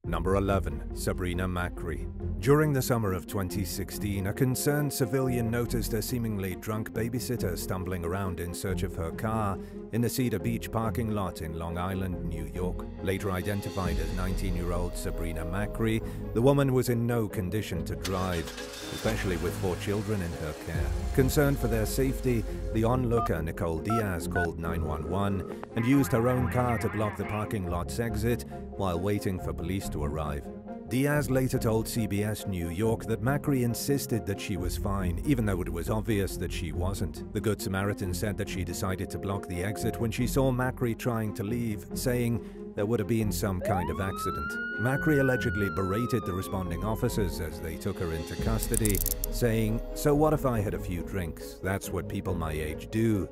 Number 11. Sabrina MRE. During the summer of 2016, a concerned civilian noticed a seemingly drunk babysitter stumbling around in search of her car in the Cedar Beach parking lot in Long Island, New York. Later identified as 19-year-old Sabrina MRE, the woman was in no condition to drive, especially with 4 children in her care. Concerned for their safety, the onlooker Nicole Diaz called 911 and used her own car to block the parking lot's exit while waiting for police to arrive. Diaz later told CBS New York that MRE insisted that she was fine, even though it was obvious that she wasn't. The Good Samaritan said that she decided to block the exit when she saw MRE trying to leave, saying there would have been some kind of accident. MRE allegedly berated the responding officers as they took her into custody, saying, "So what if I had a few drinks? That's what people my age do."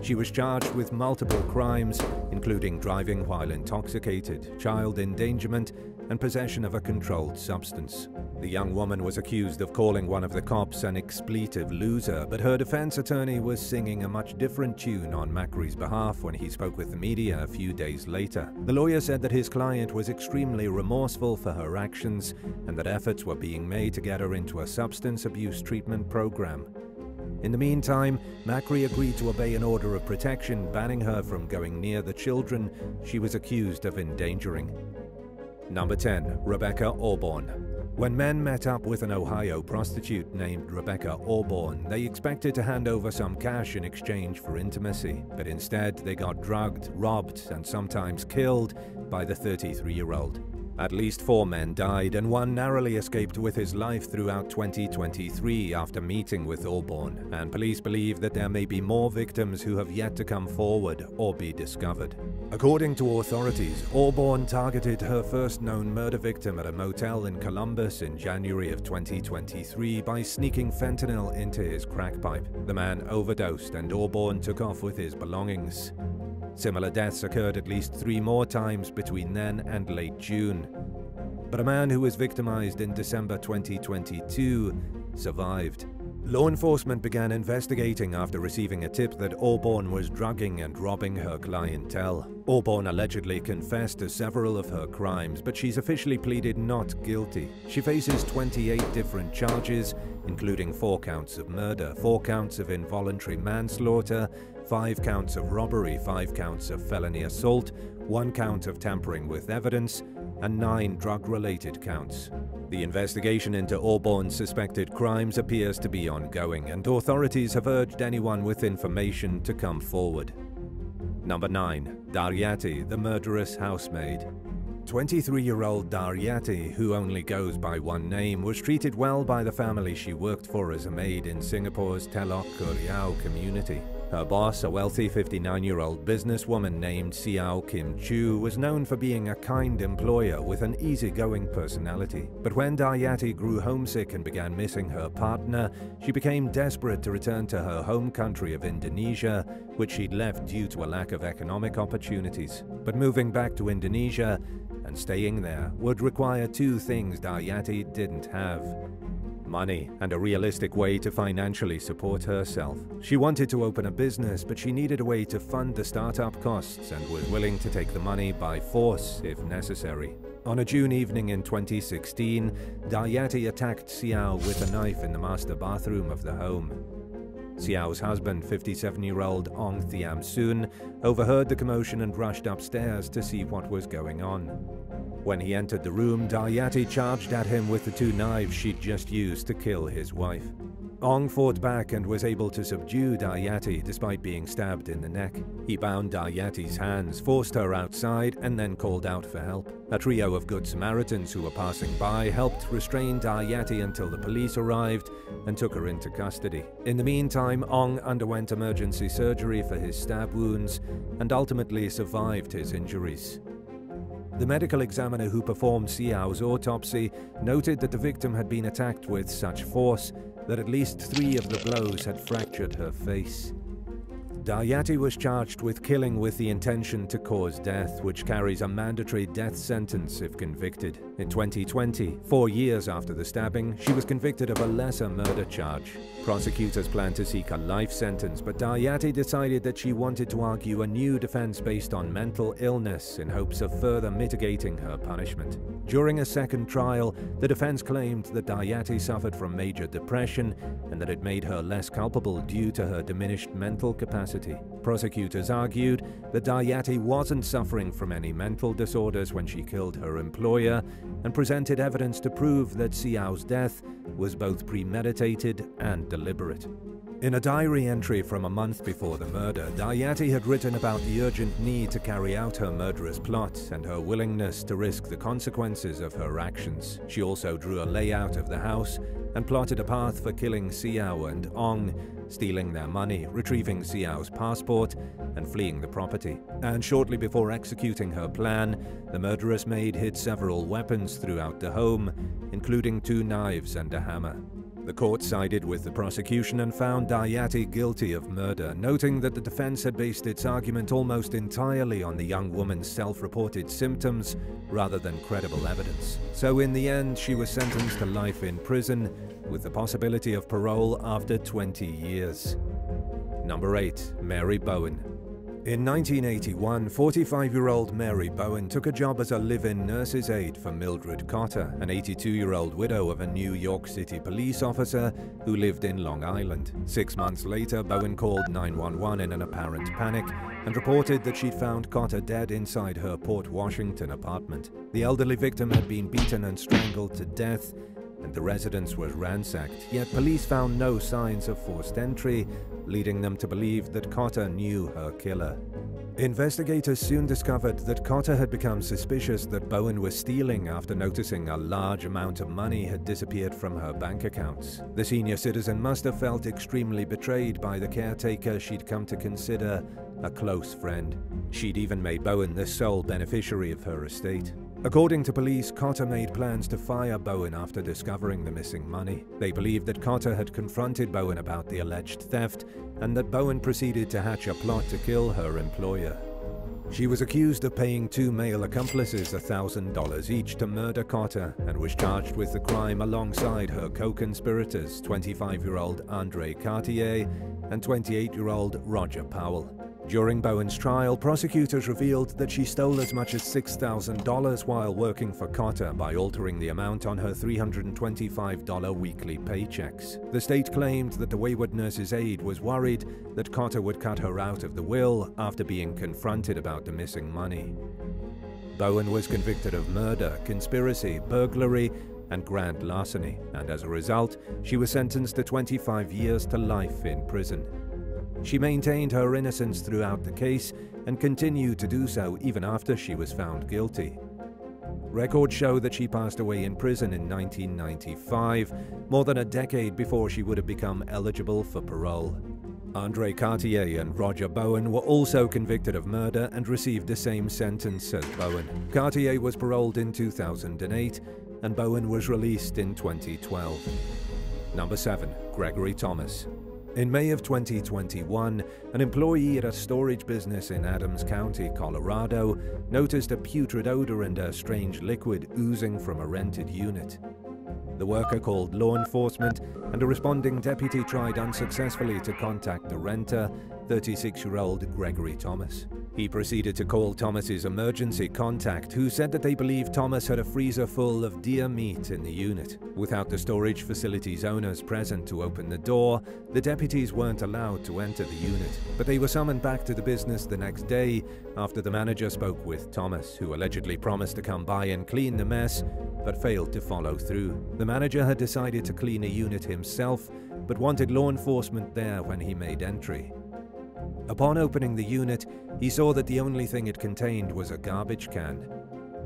She was charged with multiple crimes, including driving while intoxicated, child endangerment, and possession of a controlled substance. The young woman was accused of calling one of the cops an expletive loser, but her defense attorney was singing a much different tune on MRE's behalf when he spoke with the media a few days later. The lawyer said that his client was extremely remorseful for her actions and that efforts were being made to get her into a substance abuse treatment program. In the meantime, MRE agreed to obey an order of protection banning her from going near the children she was accused of endangering. Number 10. Rebecca Orborn. When men met up with an Ohio prostitute named Rebecca Orborn, they expected to hand over some cash in exchange for intimacy, but instead they got drugged, robbed, and sometimes killed by the 33-year-old. At least 4 men died, and one narrowly escaped with his life throughout 2023 after meeting with Orborn, and police believe that there may be more victims who have yet to come forward or be discovered. According to authorities, Orborn targeted her first known murder victim at a motel in Columbus in January of 2023 by sneaking fentanyl into his crack pipe. The man overdosed, and Orborn took off with his belongings. Similar deaths occurred at least 3 more times between then and late June. But a man who was victimized in December 2022 survived. Law enforcement began investigating after receiving a tip that Orborn was drugging and robbing her clientele. Orborn allegedly confessed to several of her crimes, but she's officially pleaded not guilty. She faces 28 different charges, including 4 counts of murder, 4 counts of involuntary manslaughter, 5 counts of robbery, 5 counts of felony assault, 1 count of tampering with evidence, and 9 drug-related counts. The investigation into Orborn's suspected crimes appears to be ongoing, and authorities have urged anyone with information to come forward. Number 9. Darti, the murderous housemaid. 23-year-old Darti, who only goes by one name, was treated well by the family she worked for as a maid in Singapore's Telok Kurau community. Her boss, a wealthy 59-year-old businesswoman named Siao Kim Chu, was known for being a kind employer with an easygoing personality. But when Darti grew homesick and began missing her partner, she became desperate to return to her home country of Indonesia, which she'd left due to a lack of economic opportunities. But moving back to Indonesia and staying there would require 2 things Darti didn't have: money and a realistic way to financially support herself. She wanted to open a business, but she needed a way to fund the startup costs and was willing to take the money by force if necessary. On a June evening in 2016, Darti attacked Siao with a knife in the master bathroom of the home. Siao's husband, 57-year-old Ong Thiam Soon, overheard the commotion and rushed upstairs to see what was going on. When he entered the room, Darti charged at him with the 2 knives she'd just used to kill his wife. Ong fought back and was able to subdue Darti despite being stabbed in the neck. He bound Darti's hands, forced her outside, and then called out for help. A trio of Good Samaritans who were passing by helped restrain Darti until the police arrived and took her into custody. In the meantime, Ong underwent emergency surgery for his stab wounds and ultimately survived his injuries. The medical examiner who performed Siao's autopsy noted that the victim had been attacked with such force that at least 3 of the blows had fractured her face. Darti was charged with killing with the intention to cause death, which carries a mandatory death sentence if convicted. In 2020, 4 years after the stabbing, she was convicted of a lesser murder charge. Prosecutors planned to seek a life sentence, but Darti decided that she wanted to argue a new defense based on mental illness in hopes of further mitigating her punishment. During a second trial, the defense claimed that Darti suffered from major depression and that it made her less culpable due to her diminished mental capacity. Prosecutors argued that Darti wasn't suffering from any mental disorders when she killed her employer and presented evidence to prove that Xiao's death was both premeditated and deliberate. In a diary entry from a month before the murder, Darti had written about the urgent need to carry out her murderous plot and her willingness to risk the consequences of her actions. She also drew a layout of the house and plotted a path for killing Xiao and Ong, stealing their money, retrieving Xiao's passport, and fleeing the property. And shortly before executing her plan, the murderous maid hid several weapons throughout the home, including 2 knives and a hammer. The court sided with the prosecution and found Darti guilty of murder, noting that the defense had based its argument almost entirely on the young woman's self-reported symptoms rather than credible evidence. So in the end, she was sentenced to life in prison with the possibility of parole after 20 years. Number 8. Mary Bowen. In 1981, 45-year-old Mary Bowen took a job as a live-in nurse's aide for Mildred Cotter, an 82-year-old widow of a New York City police officer who lived in Long Island. 6 months later, Bowen called 911 in an apparent panic and reported that she'd found Cotter dead inside her Port Washington apartment. The elderly victim had been beaten and strangled to death, and the residence was ransacked, yet police found no signs of forced entry, leading them to believe that Cotter knew her killer. Investigators soon discovered that Cotter had become suspicious that Bowen was stealing after noticing a large amount of money had disappeared from her bank accounts. The senior citizen must have felt extremely betrayed by the caretaker she'd come to consider a close friend. She'd even made Bowen the sole beneficiary of her estate. According to police, Cotter made plans to fire Bowen after discovering the missing money. They believed that Cotter had confronted Bowen about the alleged theft and that Bowen proceeded to hatch a plot to kill her employer. She was accused of paying 2 male accomplices $1,000 each to murder Cotter and was charged with the crime alongside her co-conspirators, 25-year-old Andre Cartier and 28-year-old Roger Powell. During Bowen's trial, prosecutors revealed that she stole as much as $6,000 while working for Cotter by altering the amount on her $325 weekly paychecks. The state claimed that the wayward nurse's aide was worried that Cotter would cut her out of the will after being confronted about the missing money. Bowen was convicted of murder, conspiracy, burglary, and grand larceny, and as a result, she was sentenced to 25 years to life in prison. She maintained her innocence throughout the case and continued to do so even after she was found guilty. Records show that she passed away in prison in 1995, more than a decade before she would have become eligible for parole. Andre Cartier and Roger Bowen were also convicted of murder and received the same sentence as Bowen. Cartier was paroled in 2008 and Bowen was released in 2012. Number 7. Gregory Thomas. In May of 2021, an employee at a storage business in Adams County, Colorado, noticed a putrid odor and a strange liquid oozing from a rented unit. The worker called law enforcement, and a responding deputy tried unsuccessfully to contact the renter, 36-year-old Gregory Thomas. He proceeded to call Thomas's emergency contact, who said that they believed Thomas had a freezer full of deer meat in the unit. Without the storage facility's owners present to open the door, the deputies weren't allowed to enter the unit, but they were summoned back to the business the next day after the manager spoke with Thomas, who allegedly promised to come by and clean the mess, but failed to follow through. The manager had decided to clean a unit himself, but wanted law enforcement there when he made entry. Upon opening the unit, he saw that the only thing it contained was a garbage can.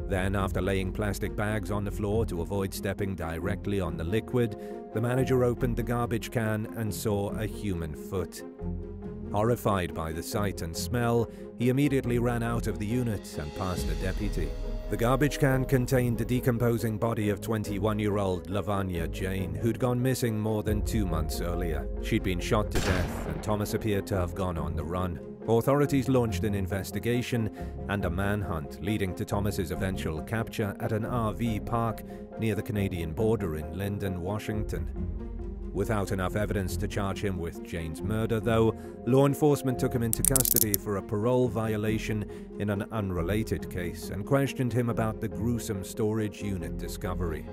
Then, after laying plastic bags on the floor to avoid stepping directly on the liquid, the manager opened the garbage can and saw a human foot. Horrified by the sight and smell, he immediately ran out of the unit and past a deputy. The garbage can contained the decomposing body of 21-year-old Lavanya Jane, who'd gone missing more than 2 months earlier. She'd been shot to death, and Thomas appeared to have gone on the run. Authorities launched an investigation and a manhunt, leading to Thomas's eventual capture at an RV park near the Canadian border in Lyndon, Washington. Without enough evidence to charge him with Jane's murder, though, law enforcement took him into custody for a parole violation in an unrelated case and questioned him about the gruesome storage unit discovery.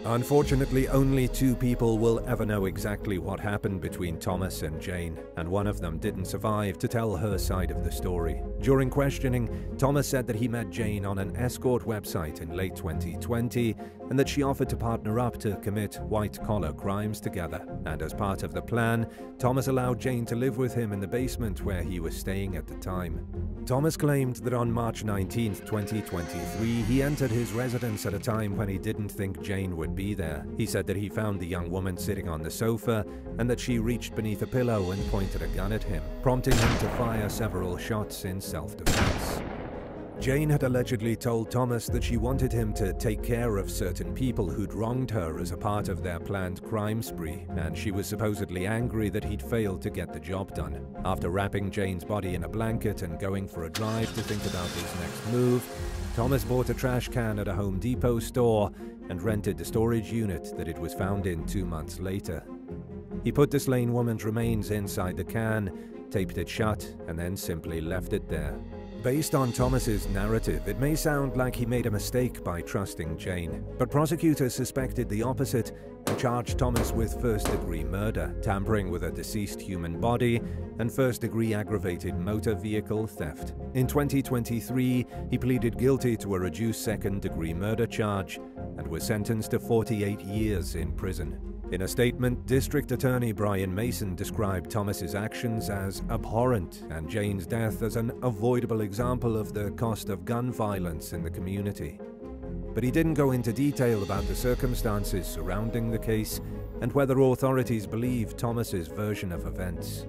Unfortunately, only 2 people will ever know exactly what happened between Thomas and Jane, and one of them didn't survive to tell her side of the story. During questioning, Thomas said that he met Jane on an escort website in late 2020 and that she offered to partner up to commit white-collar crimes together. And as part of the plan, Thomas allowed Jane to live with him in the basement where he was staying at the time. Thomas claimed that on March 19, 2023, he entered his residence at a time when he didn't think Jane would be there. He said that he found the young woman sitting on the sofa and that she reached beneath a pillow and pointed a gun at him, prompting him to fire several shots in self-defense. Jane had allegedly told Thomas that she wanted him to take care of certain people who'd wronged her as a part of their planned crime spree, and she was supposedly angry that he'd failed to get the job done. After wrapping Jane's body in a blanket and going for a drive to think about his next move, Thomas bought a trash can at a Home Depot store and rented the storage unit that it was found in 2 months later. He put the slain woman's remains inside the can, taped it shut, and then simply left it there. Based on Thomas's narrative, it may sound like he made a mistake by trusting Jane, but prosecutors suspected the opposite and charged Thomas with first-degree murder, tampering with a deceased human body, and first-degree aggravated motor vehicle theft. In 2023, he pleaded guilty to a reduced second-degree murder charge and was sentenced to 48 years in prison. In a statement, District Attorney Brian Mason described Thomas's actions as abhorrent and Jane's death as an avoidable example of the cost of gun violence in the community. But he didn't go into detail about the circumstances surrounding the case and whether authorities believe Thomas's version of events.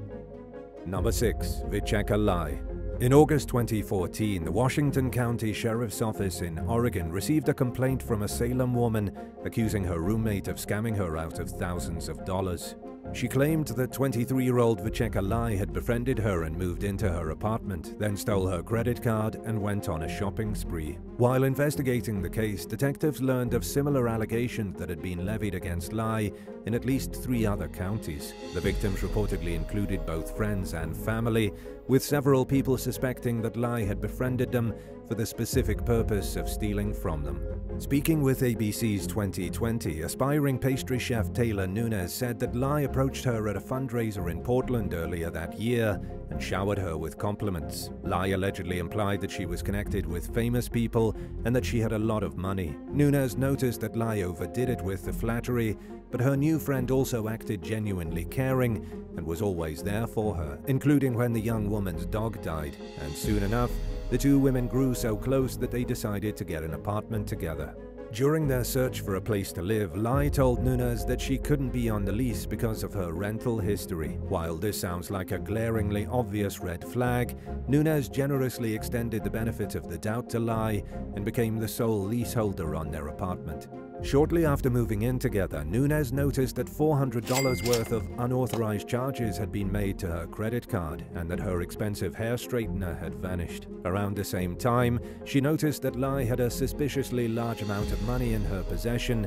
Number 6. Vicheka Lie. In August 2014, the Washington County Sheriff's Office in Oregon received a complaint from a Salem woman accusing her roommate of scamming her out of thousands of dollars. She claimed that 23-year-old Vicheka Lie had befriended her and moved into her apartment, then stole her credit card and went on a shopping spree. While investigating the case, detectives learned of similar allegations that had been levied against Lie in at least 3 other counties. The victims reportedly included both friends and family, with several people suspecting that Lie had befriended them for the specific purpose of stealing from them. Speaking with ABC's 2020, aspiring pastry chef Taylor Nunes said that Lie approached her at a fundraiser in Portland earlier that year and showered her with compliments. Lie allegedly implied that she was connected with famous people and that she had a lot of money. Nunes noticed that Lie overdid it with the flattery, but her new friend also acted genuinely caring and was always there for her, including when the young woman's dog died, and soon enough, the 2 women grew so close that they decided to get an apartment together. During their search for a place to live, Lie told Nunes that she couldn't be on the lease because of her rental history. While this sounds like a glaringly obvious red flag, Nunes generously extended the benefit of the doubt to Lie and became the sole leaseholder on their apartment. Shortly after moving in together, Nunes noticed that $400 worth of unauthorized charges had been made to her credit card and that her expensive hair straightener had vanished. Around the same time, she noticed that Lie had a suspiciously large amount of money in her possession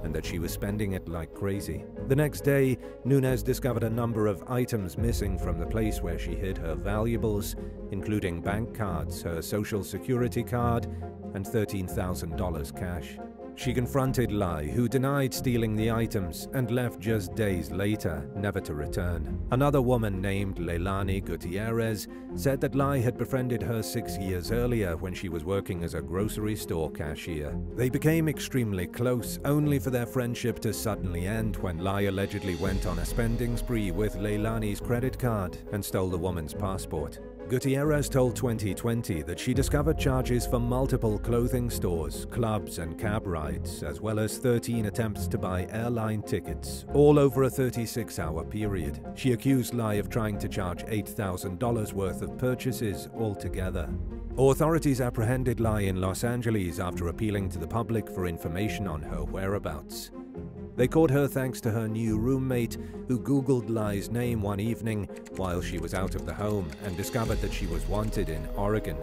and that she was spending it like crazy. The next day, Nunes discovered a number of items missing from the place where she hid her valuables, including bank cards, her social security card, and $13,000 cash. She confronted Lie, who denied stealing the items and left just days later, never to return. Another woman named Leilani Gutierrez said that Lie had befriended her 6 years earlier when she was working as a grocery store cashier. They became extremely close, only for their friendship to suddenly end when Lie allegedly went on a spending spree with Leilani's credit card and stole the woman's passport. Gutierrez told 2020 that she discovered charges for multiple clothing stores, clubs, and cab rides, as well as 13 attempts to buy airline tickets, all over a 36-hour period. She accused Lyle of trying to charge $8,000 worth of purchases altogether. Authorities apprehended Lyle in Los Angeles after appealing to the public for information on her whereabouts. They caught her thanks to her new roommate, who Googled Lyle's name one evening while she was out of the home and discovered that she was wanted in Oregon.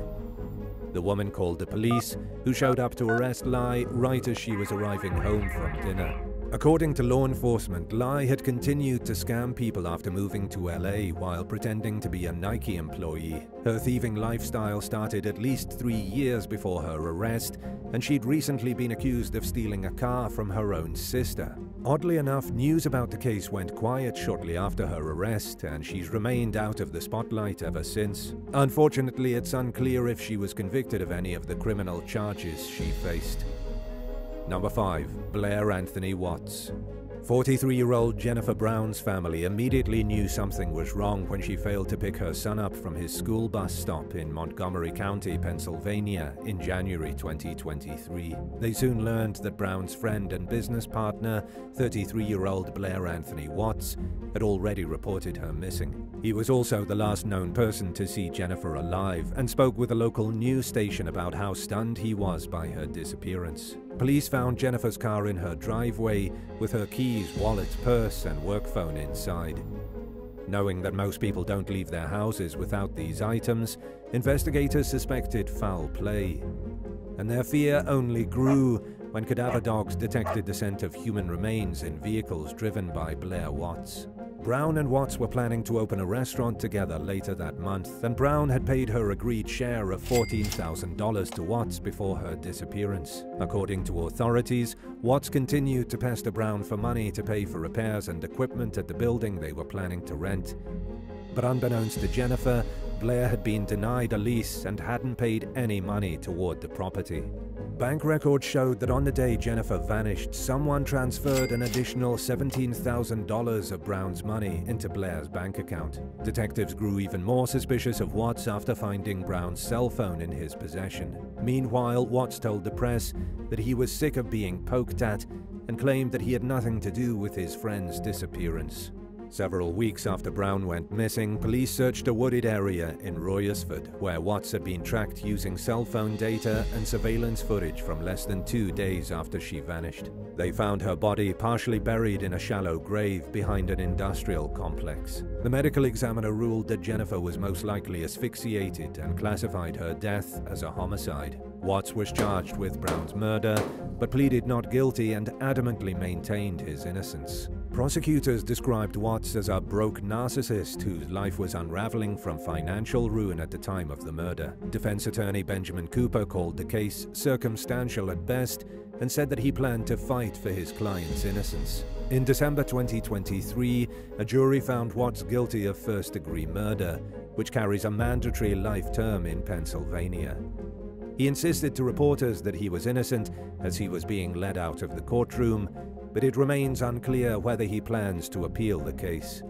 The woman called the police, who showed up to arrest Lyle right as she was arriving home from dinner. According to law enforcement, Lyle had continued to scam people after moving to LA while pretending to be a Nike employee. Her thieving lifestyle started at least 3 years before her arrest, and she'd recently been accused of stealing a car from her own sister. Oddly enough, news about the case went quiet shortly after her arrest, and she's remained out of the spotlight ever since. Unfortunately, it's unclear if she was convicted of any of the criminal charges she faced. Number 5. Blair Anthony Watts. 43-year-old Jennifer Brown's family immediately knew something was wrong when she failed to pick her son up from his school bus stop in Montgomery County, Pennsylvania in January 2023. They soon learned that Brown's friend and business partner, 33-year-old Blair Anthony Watts, had already reported her missing. He was also the last known person to see Jennifer alive and spoke with a local news station about how stunned he was by her disappearance. Police found Jennifer's car in her driveway with her keys, wallet, purse, and work phone inside. Knowing that most people don't leave their houses without these items, investigators suspected foul play. And their fear only grew when cadaver dogs detected the scent of human remains in vehicles driven by Blair Watts. Brown and Watts were planning to open a restaurant together later that month, and Brown had paid her agreed share of $14,000 to Watts before her disappearance. According to authorities, Watts continued to pester Brown for money to pay for repairs and equipment at the building they were planning to rent. But unbeknownst to Jennifer, Blair had been denied a lease and hadn't paid any money toward the property. Bank records showed that on the day Jennifer vanished, someone transferred an additional $17,000 of Brown's money into Blair's bank account. Detectives grew even more suspicious of Watts after finding Brown's cell phone in his possession. Meanwhile, Watts told the press that he was sick of being poked at and claimed that he had nothing to do with his friend's disappearance. Several weeks after Brown went missing, police searched a wooded area in Rayford, where Watts had been tracked using cell phone data and surveillance footage from less than 2 days after she vanished. They found her body partially buried in a shallow grave behind an industrial complex. The medical examiner ruled that Jennifer was most likely asphyxiated and classified her death as a homicide. Watts was charged with Brown's murder, but pleaded not guilty and adamantly maintained his innocence. Prosecutors described Watts as a broke narcissist whose life was unraveling from financial ruin at the time of the murder. Defense attorney Benjamin Cooper called the case circumstantial at best and said that he planned to fight for his client's innocence. In December 2023, a jury found Watts guilty of first-degree murder, which carries a mandatory life term in Pennsylvania. He insisted to reporters that he was innocent as he was being led out of the courtroom, but it remains unclear whether he plans to appeal the case.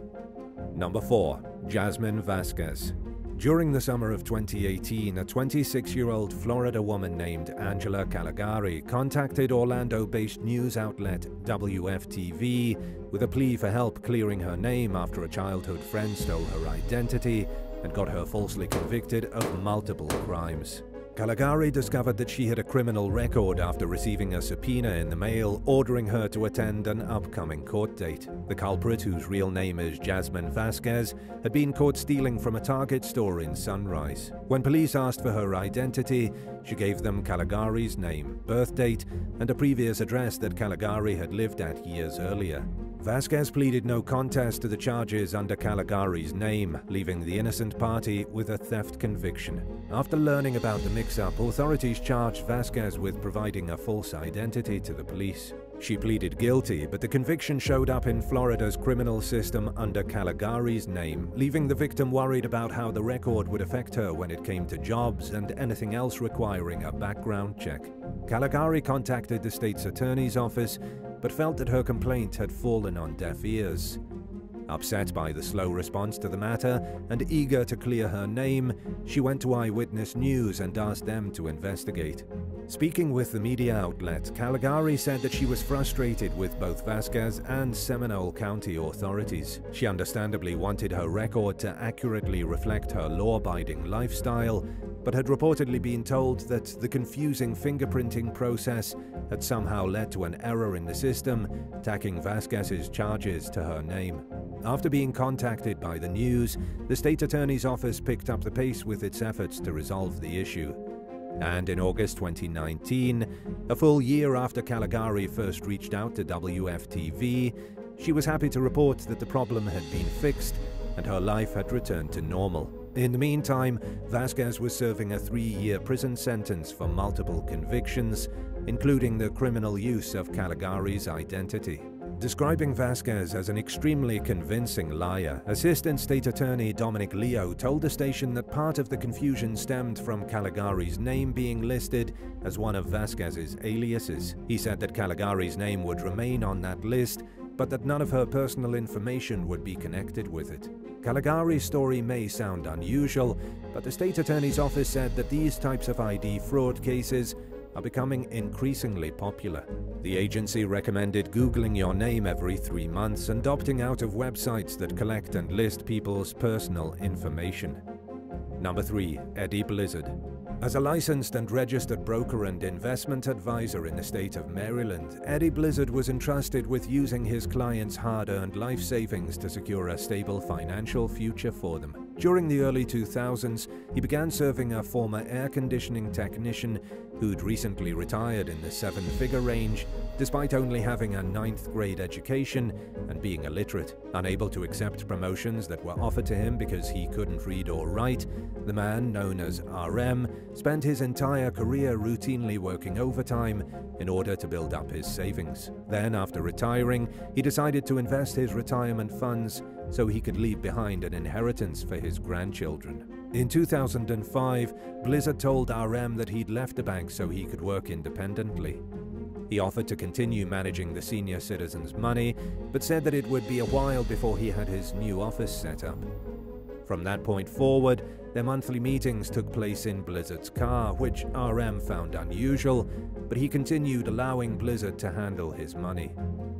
Number 4. Jasmine Vasquez. During the summer of 2018, a 26-year-old Florida woman named Angela Caligari contacted Orlando-based news outlet WFTV with a plea for help clearing her name after a childhood friend stole her identity and got her falsely convicted of multiple crimes. Caligari discovered that she had a criminal record after receiving a subpoena in the mail ordering her to attend an upcoming court date. The culprit, whose real name is Jasmine Vasquez, had been caught stealing from a Target store in Sunrise. When police asked for her identity, she gave them Caligari's name, birth date, and a previous address that Caligari had lived at years earlier. Vasquez pleaded no contest to the charges under Caligari's name, leaving the innocent party with a theft conviction. After learning about the mix-up, authorities charged Vasquez with providing a false identity to the police. She pleaded guilty, but the conviction showed up in Florida's criminal system under Caligari's name, leaving the victim worried about how the record would affect her when it came to jobs and anything else requiring a background check. Caligari contacted the state's attorney's office, but felt that her complaint had fallen on deaf ears. Upset by the slow response to the matter and eager to clear her name, she went to Eyewitness News and asked them to investigate. Speaking with the media outlet, Caligari said that she was frustrated with both Vasquez and Seminole County authorities. She understandably wanted her record to accurately reflect her law-abiding lifestyle, but had reportedly been told that the confusing fingerprinting process had somehow led to an error in the system, tacking Vasquez's charges to her name. After being contacted by the news, the state attorney's office picked up the pace with its efforts to resolve the issue. And in August 2019, a full year after Caligari first reached out to WFTV, she was happy to report that the problem had been fixed and her life had returned to normal. In the meantime, Vasquez was serving a 3-year prison sentence for multiple convictions, including the criminal use of Caligari's identity. Describing Vasquez as an extremely convincing liar, Assistant State Attorney Dominic Leo told the station that part of the confusion stemmed from Caligari's name being listed as one of Vasquez's aliases. He said that Caligari's name would remain on that list, but that none of her personal information would be connected with it. Caligari's story may sound unusual, but the state attorney's office said that these types of ID fraud cases are becoming increasingly popular. The agency recommended Googling your name every 3 months and opting out of websites that collect and list people's personal information. Number 3. Eddie Blizzard. As a licensed and registered broker and investment advisor in the state of Maryland, Eddie Blizzard was entrusted with using his clients' hard-earned life savings to secure a stable financial future for them. During the early 2000s, he began serving a former air conditioning technician who'd recently retired in the 7-figure range, despite only having a 9th grade education and being illiterate. Unable to accept promotions that were offered to him because he couldn't read or write, the man, known as RM, spent his entire career routinely working overtime in order to build up his savings. Then, after retiring, he decided to invest his retirement funds so he could leave behind an inheritance for his grandchildren. In 2005, Blizzard told RM that he'd left the bank so he could work independently. He offered to continue managing the senior citizens' money, but said that it would be a while before he had his new office set up. From that point forward, their monthly meetings took place in Blizzard's car, which RM found unusual, but he continued allowing Blizzard to handle his money.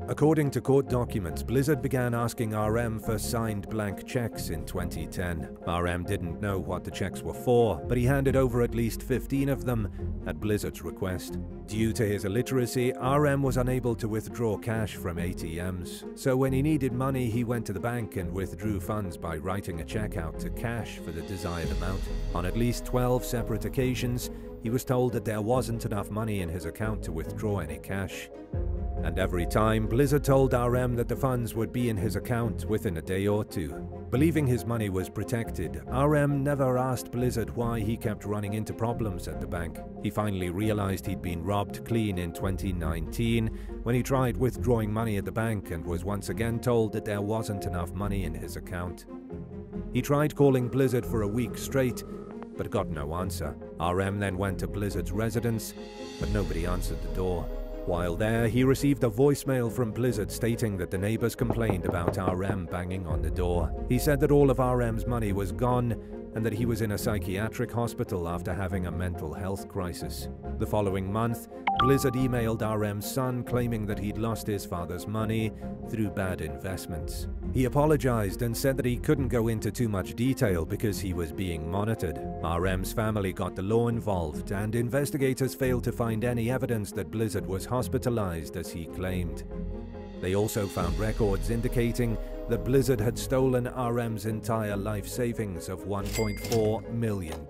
According to court documents, Blizzard began asking RM for signed blank checks in 2010. RM didn't know what the checks were for, but he handed over at least 15 of them at Blizzard's request. Due to his illiteracy, RM was unable to withdraw cash from ATMs, so when he needed money, he went to the bank and withdrew funds by writing a check out to cash for the desired amount. On at least 12 separate occasions, he was told that there wasn't enough money in his account to withdraw any cash. And every time, Blizzard told RM that the funds would be in his account within a day or two. Believing his money was protected, RM never asked Blizzard why he kept running into problems at the bank. He finally realized he'd been robbed clean in 2019 when he tried withdrawing money at the bank and was once again told that there wasn't enough money in his account. He tried calling Blizzard for a week straight, but got no answer. RM then went to Blizzard's residence, but nobody answered the door. While there, he received a voicemail from Blizzard stating that the neighbors complained about RM banging on the door. He said that all of RM's money was gone and that he was in a psychiatric hospital after having a mental health crisis. The following month, Blizzard emailed RM's son claiming that he'd lost his father's money through bad investments. He apologized and said that he couldn't go into too much detail because he was being monitored. RM's family got the law involved, and investigators failed to find any evidence that Blizzard was hospitalized as he claimed. They also found records indicating that Blizzard had stolen RM's entire life savings of $1.4 million.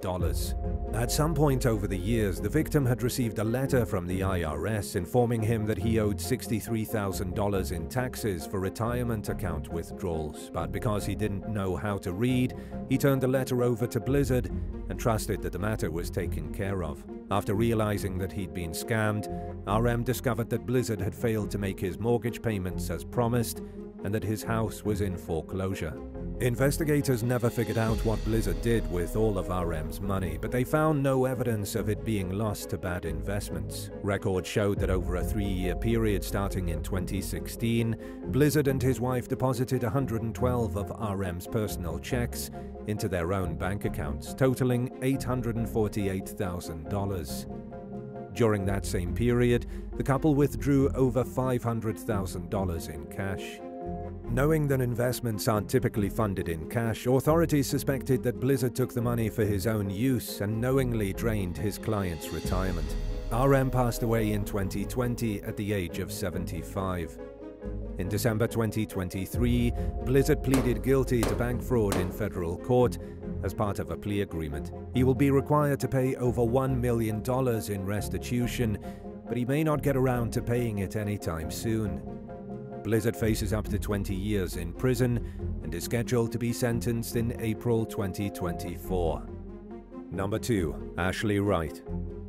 At some point over the years, the victim had received a letter from the IRS informing him that he owed $63,000 in taxes for retirement account withdrawals, but because he didn't know how to read, he turned the letter over to Blizzard and trusted that the matter was taken care of. After realizing that he'd been scammed, RM discovered that Blizzard had failed to make his mortgage payments as promised and that his house was in foreclosure. Investigators never figured out what Blizzard did with all of RM's money, but they found no evidence of it being lost to bad investments. Records showed that over a 3-year period starting in 2016, Blizzard and his wife deposited 112 of RM's personal checks into their own bank accounts, totaling $848,000. During that same period, the couple withdrew over $500,000 in cash. Knowing that investments aren't typically funded in cash, authorities suspected that Blizzard took the money for his own use and knowingly drained his client's retirement. RM passed away in 2020 at the age of 75. In December 2023, Blizzard pleaded guilty to bank fraud in federal court as part of a plea agreement. He will be required to pay over $1 million in restitution, but he may not get around to paying it anytime soon. Blizzard faces up to 20 years in prison and is scheduled to be sentenced in April 2024. Number 2. Ashley Wright.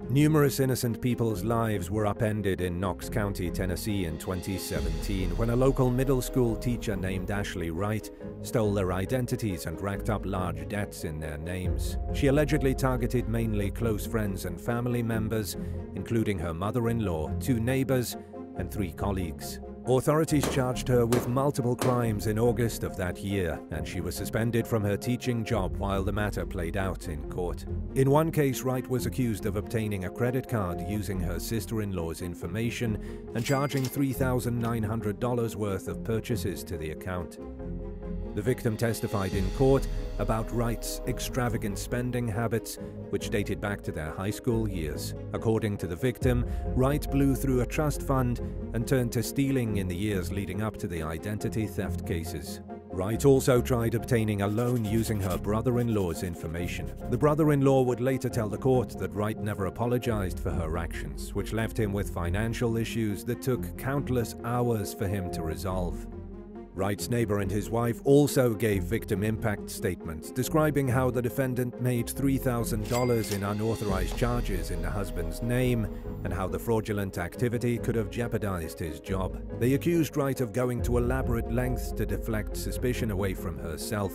Numerous innocent people's lives were upended in Knox County, Tennessee in 2017 when a local middle school teacher named Ashley Wright stole their identities and racked up large debts in their names. She allegedly targeted mainly close friends and family members, including her mother-in-law, 2 neighbors, and 3 colleagues. Authorities charged her with multiple crimes in August of that year, and she was suspended from her teaching job while the matter played out in court. In one case, Wright was accused of obtaining a credit card using her sister-in-law's information and charging $3,900 worth of purchases to the account. The victim testified in court about Wright's extravagant spending habits, which dated back to their high school years. According to the victim, Wright blew through a trust fund and turned to stealing in the years leading up to the identity theft cases. Wright also tried obtaining a loan using her brother-in-law's information. The brother-in-law would later tell the court that Wright never apologized for her actions, which left him with financial issues that took countless hours for him to resolve. Wright's neighbor and his wife also gave victim impact statements describing how the defendant made $3,000 in unauthorized charges in the husband's name and how the fraudulent activity could have jeopardized his job. They accused Wright of going to elaborate lengths to deflect suspicion away from herself,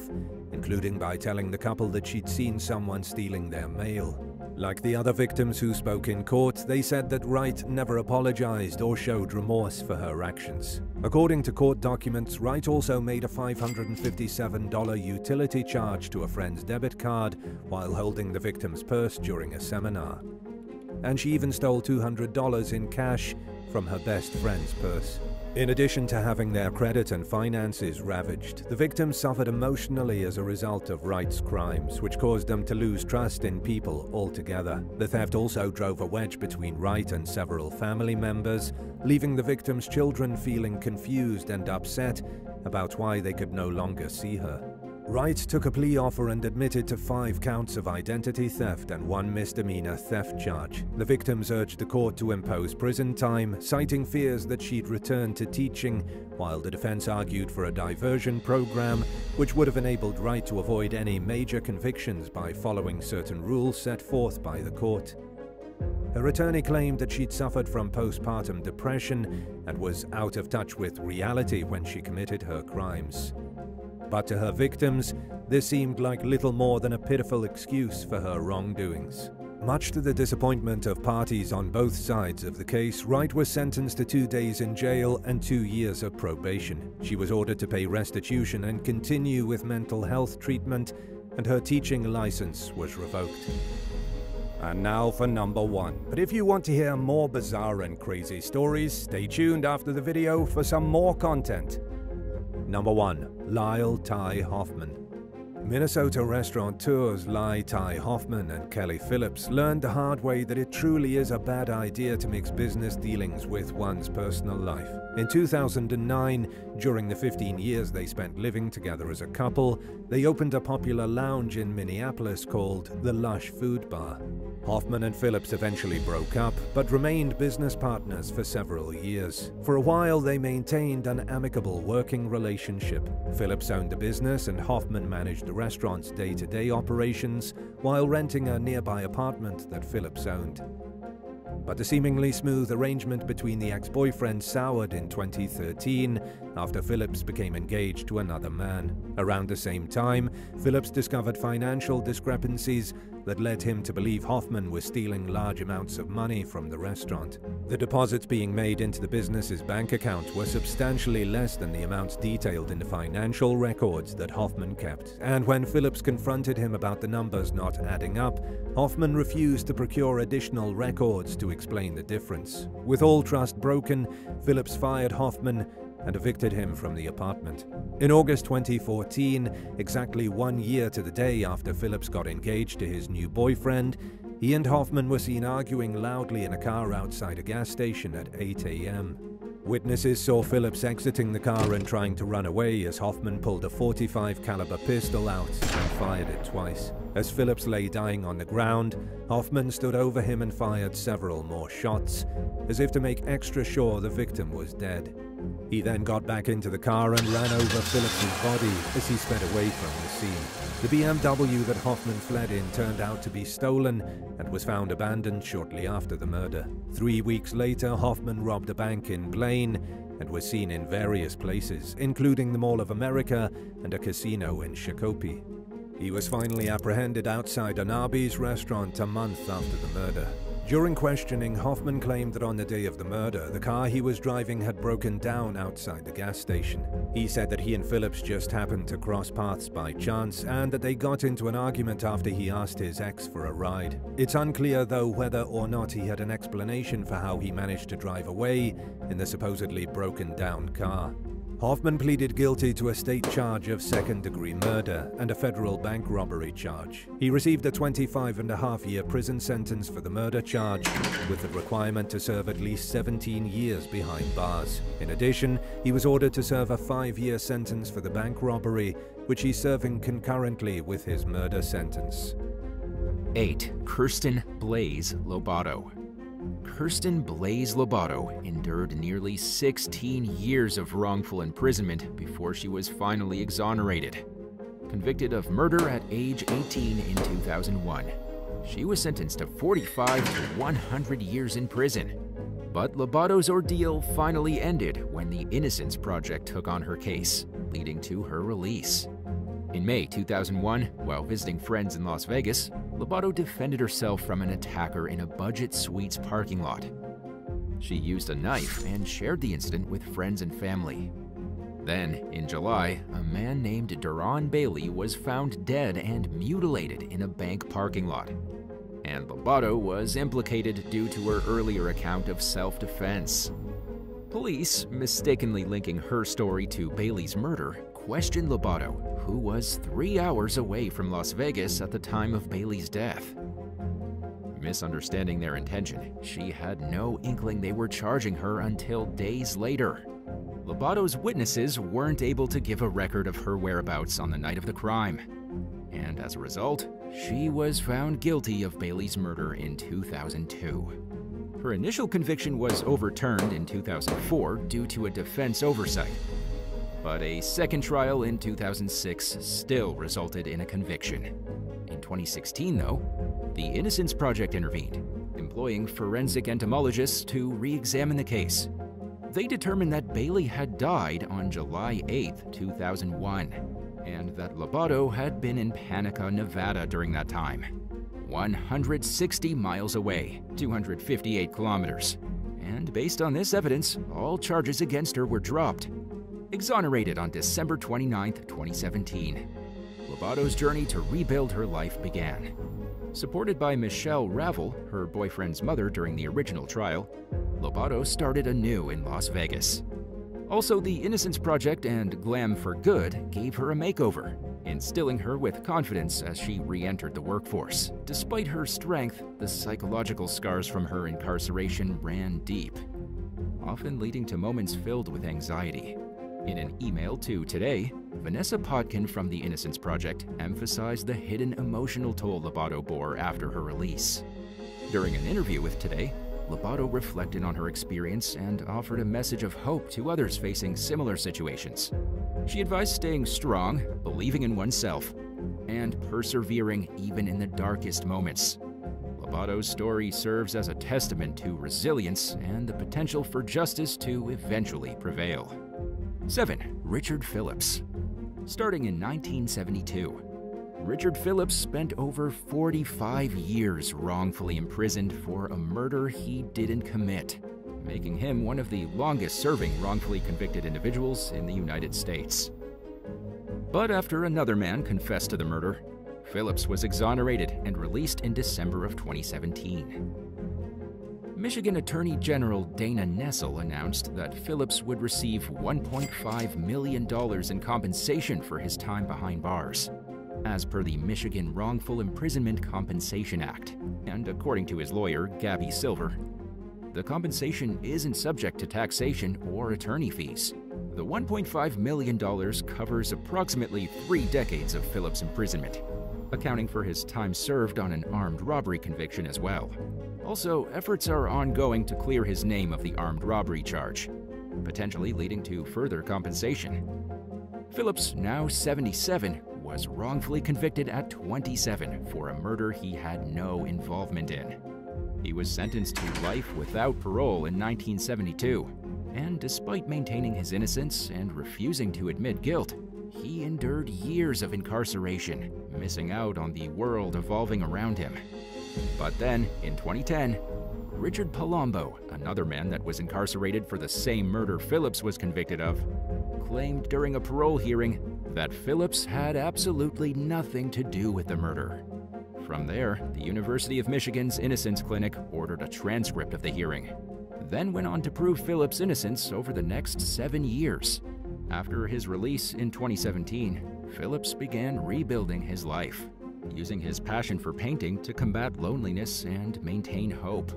including by telling the couple that she'd seen someone stealing their mail. Like the other victims who spoke in court, they said that Wright never apologized or showed remorse for her actions. According to court documents, Wright also made a $557 utility charge to a friend's debit card while holding the victim's purse during a seminar. And she even stole $200 in cash from her best friend's purse. In addition to having their credit and finances ravaged, the victims suffered emotionally as a result of Wright's crimes, which caused them to lose trust in people altogether. The theft also drove a wedge between Wright and several family members, leaving the victims' children feeling confused and upset about why they could no longer see her. Wright took a plea offer and admitted to 5 counts of identity theft and 1 misdemeanor theft charge. The victims urged the court to impose prison time, citing fears that she'd return to teaching, while the defense argued for a diversion program, which would have enabled Wright to avoid any major convictions by following certain rules set forth by the court. Her attorney claimed that she'd suffered from postpartum depression and was out of touch with reality when she committed her crimes. But to her victims, this seemed like little more than a pitiful excuse for her wrongdoings. Much to the disappointment of parties on both sides of the case, Wright was sentenced to 2 days in jail and 2 years of probation. She was ordered to pay restitution and continue with mental health treatment, and her teaching license was revoked. And now for number 1. But if you want to hear more bizarre and crazy stories, stay tuned after the video for some more content. Number 1. Lyle Tha Hoffman. Minnesota restaurateurs Lyle Tha Hoffman and Kelly Phillips learned the hard way that it truly is a bad idea to mix business dealings with one's personal life. In 2009, during the 15 years they spent living together as a couple, they opened a popular lounge in Minneapolis called the Lush Food Bar. Hoffman and Phillips eventually broke up, but remained business partners for several years. For a while, they maintained an amicable working relationship. Phillips owned the business and Hoffman managed the restaurant's day-to-day operations while renting a nearby apartment that Phillips owned. But the seemingly smooth arrangement between the ex-boyfriends soured in 2013 after Phillips became engaged to another man. Around the same time, Phillips discovered financial discrepancies that led him to believe Hoffman was stealing large amounts of money from the restaurant. The deposits being made into the business's bank account were substantially less than the amounts detailed in the financial records that Hoffman kept, and when Phillips confronted him about the numbers not adding up, Hoffman refused to procure additional records to explain the difference. With all trust broken, Phillips fired Hoffman and evicted him from the apartment. In August 2014, exactly 1 year to the day after Phillips got engaged to his new boyfriend, he and Hoffman were seen arguing loudly in a car outside a gas station at 8 a.m. Witnesses saw Phillips exiting the car and trying to run away as Hoffman pulled a .45 caliber pistol out and fired it twice. As Phillips lay dying on the ground, Hoffman stood over him and fired several more shots, as if to make extra sure the victim was dead. He then got back into the car and ran over Phillips's body as he sped away from the scene. The BMW that Hoffman fled in turned out to be stolen and was found abandoned shortly after the murder. 3 weeks later, Hoffman robbed a bank in Blaine and was seen in various places, including the Mall of America and a casino in Shakopee. He was finally apprehended outside an Arby's restaurant a month after the murder. During questioning, Hoffman claimed that on the day of the murder, the car he was driving had broken down outside the gas station. He said that he and Phillips just happened to cross paths by chance and that they got into an argument after he asked his ex for a ride. It's unclear, though, whether or not he had an explanation for how he managed to drive away in the supposedly broken down car. Hoffman pleaded guilty to a state charge of second-degree murder and a federal bank robbery charge. He received a 25.5-year prison sentence for the murder charge, with the requirement to serve at least 17 years behind bars. In addition, he was ordered to serve a 5-year sentence for the bank robbery, which he's serving concurrently with his murder sentence. 8. Kirsten Blaze Lobato. Kirsten Blaze Lobato endured nearly 16 years of wrongful imprisonment before she was finally exonerated. Convicted of murder at age 18 in 2001, she was sentenced to 45 to 100 years in prison. But Lobato's ordeal finally ended when the Innocence Project took on her case, leading to her release. In May 2001, while visiting friends in Las Vegas, Lobato defended herself from an attacker in a budget suites parking lot. She used a knife and shared the incident with friends and family. Then, in July, a man named Deron Bailey was found dead and mutilated in a bank parking lot. And Lobato was implicated due to her earlier account of self-defense. Police, mistakenly linking her story to Bailey's murder, questioned Lobato, who was 3 hours away from Las Vegas at the time of Bailey's death. Misunderstanding their intention, she had no inkling they were charging her until days later. Lobato's witnesses weren't able to give a record of her whereabouts on the night of the crime. And as a result, she was found guilty of Bailey's murder in 2002. Her initial conviction was overturned in 2004 due to a defense oversight. But a second trial in 2006 still resulted in a conviction. In 2016, though, the Innocence Project intervened, employing forensic entomologists to re-examine the case. They determined that Bailey had died on July 8, 2001, and that Lobato had been in Panica, Nevada during that time, 160 miles away, 258 kilometers. And based on this evidence, all charges against her were dropped. Exonerated on December 29, 2017, Lobato's journey to rebuild her life began. Supported by Michelle Ravel, her boyfriend's mother during the original trial, Lobato started anew in Las Vegas. Also, the Innocence Project and Glam for Good gave her a makeover, instilling her with confidence as she re-entered the workforce. Despite her strength, the psychological scars from her incarceration ran deep, often leading to moments filled with anxiety. In an email to Today, Vanessa Potkin from the Innocence Project emphasized the hidden emotional toll Lobato bore after her release. During an interview with Today, Lobato reflected on her experience and offered a message of hope to others facing similar situations. She advised staying strong, believing in oneself, and persevering even in the darkest moments. Lobato's story serves as a testament to resilience and the potential for justice to eventually prevail. 7. Richard Phillips. Starting in 1972, Richard Phillips spent over 45 years wrongfully imprisoned for a murder he didn't commit, making him one of the longest-serving wrongfully convicted individuals in the United States. But after another man confessed to the murder, Phillips was exonerated and released in December of 2017. Michigan Attorney General Dana Nessel announced that Phillips would receive $1.5 million in compensation for his time behind bars, as per the Michigan Wrongful Imprisonment Compensation Act, and according to his lawyer, Gabby Silver, the compensation isn't subject to taxation or attorney fees. The $1.5 million covers approximately 3 decades of Phillips' imprisonment, accounting for his time served on an armed robbery conviction as well. Also, efforts are ongoing to clear his name of the armed robbery charge, potentially leading to further compensation. Phillips, now 77, was wrongfully convicted at 27 for a murder he had no involvement in. He was sentenced to life without parole in 1972, and despite maintaining his innocence and refusing to admit guilt, he endured years of incarceration, missing out on the world evolving around him. But then, in 2010, Richard Palumbo, another man that was incarcerated for the same murder Phillips was convicted of, claimed during a parole hearing that Phillips had absolutely nothing to do with the murder. From there, the University of Michigan's Innocence Clinic ordered a transcript of the hearing, then went on to prove Phillips' innocence over the next 7 years. After his release in 2017, Phillips began rebuilding his life, using his passion for painting to combat loneliness and maintain hope.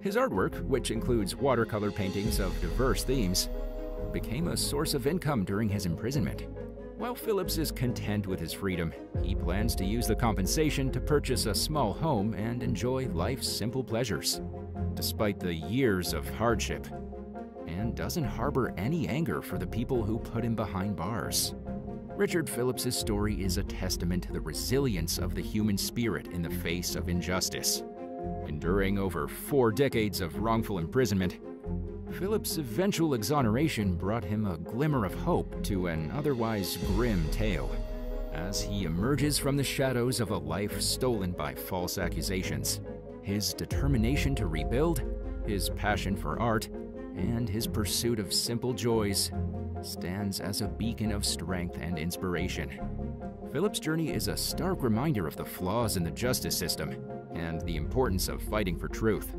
His artwork, which includes watercolor paintings of diverse themes, became a source of income during his imprisonment. While Phillips is content with his freedom, he plans to use the compensation to purchase a small home and enjoy life's simple pleasures, despite the years of hardship, and doesn't harbor any anger for the people who put him behind bars. Richard Phillips' story is a testament to the resilience of the human spirit in the face of injustice. Enduring over 4 decades of wrongful imprisonment, Phillips' eventual exoneration brought him a glimmer of hope to an otherwise grim tale, as he emerges from the shadows of a life stolen by false accusations. His determination to rebuild, his passion for art, and his pursuit of simple joys stands as a beacon of strength and inspiration. Phillips' journey is a stark reminder of the flaws in the justice system and the importance of fighting for truth,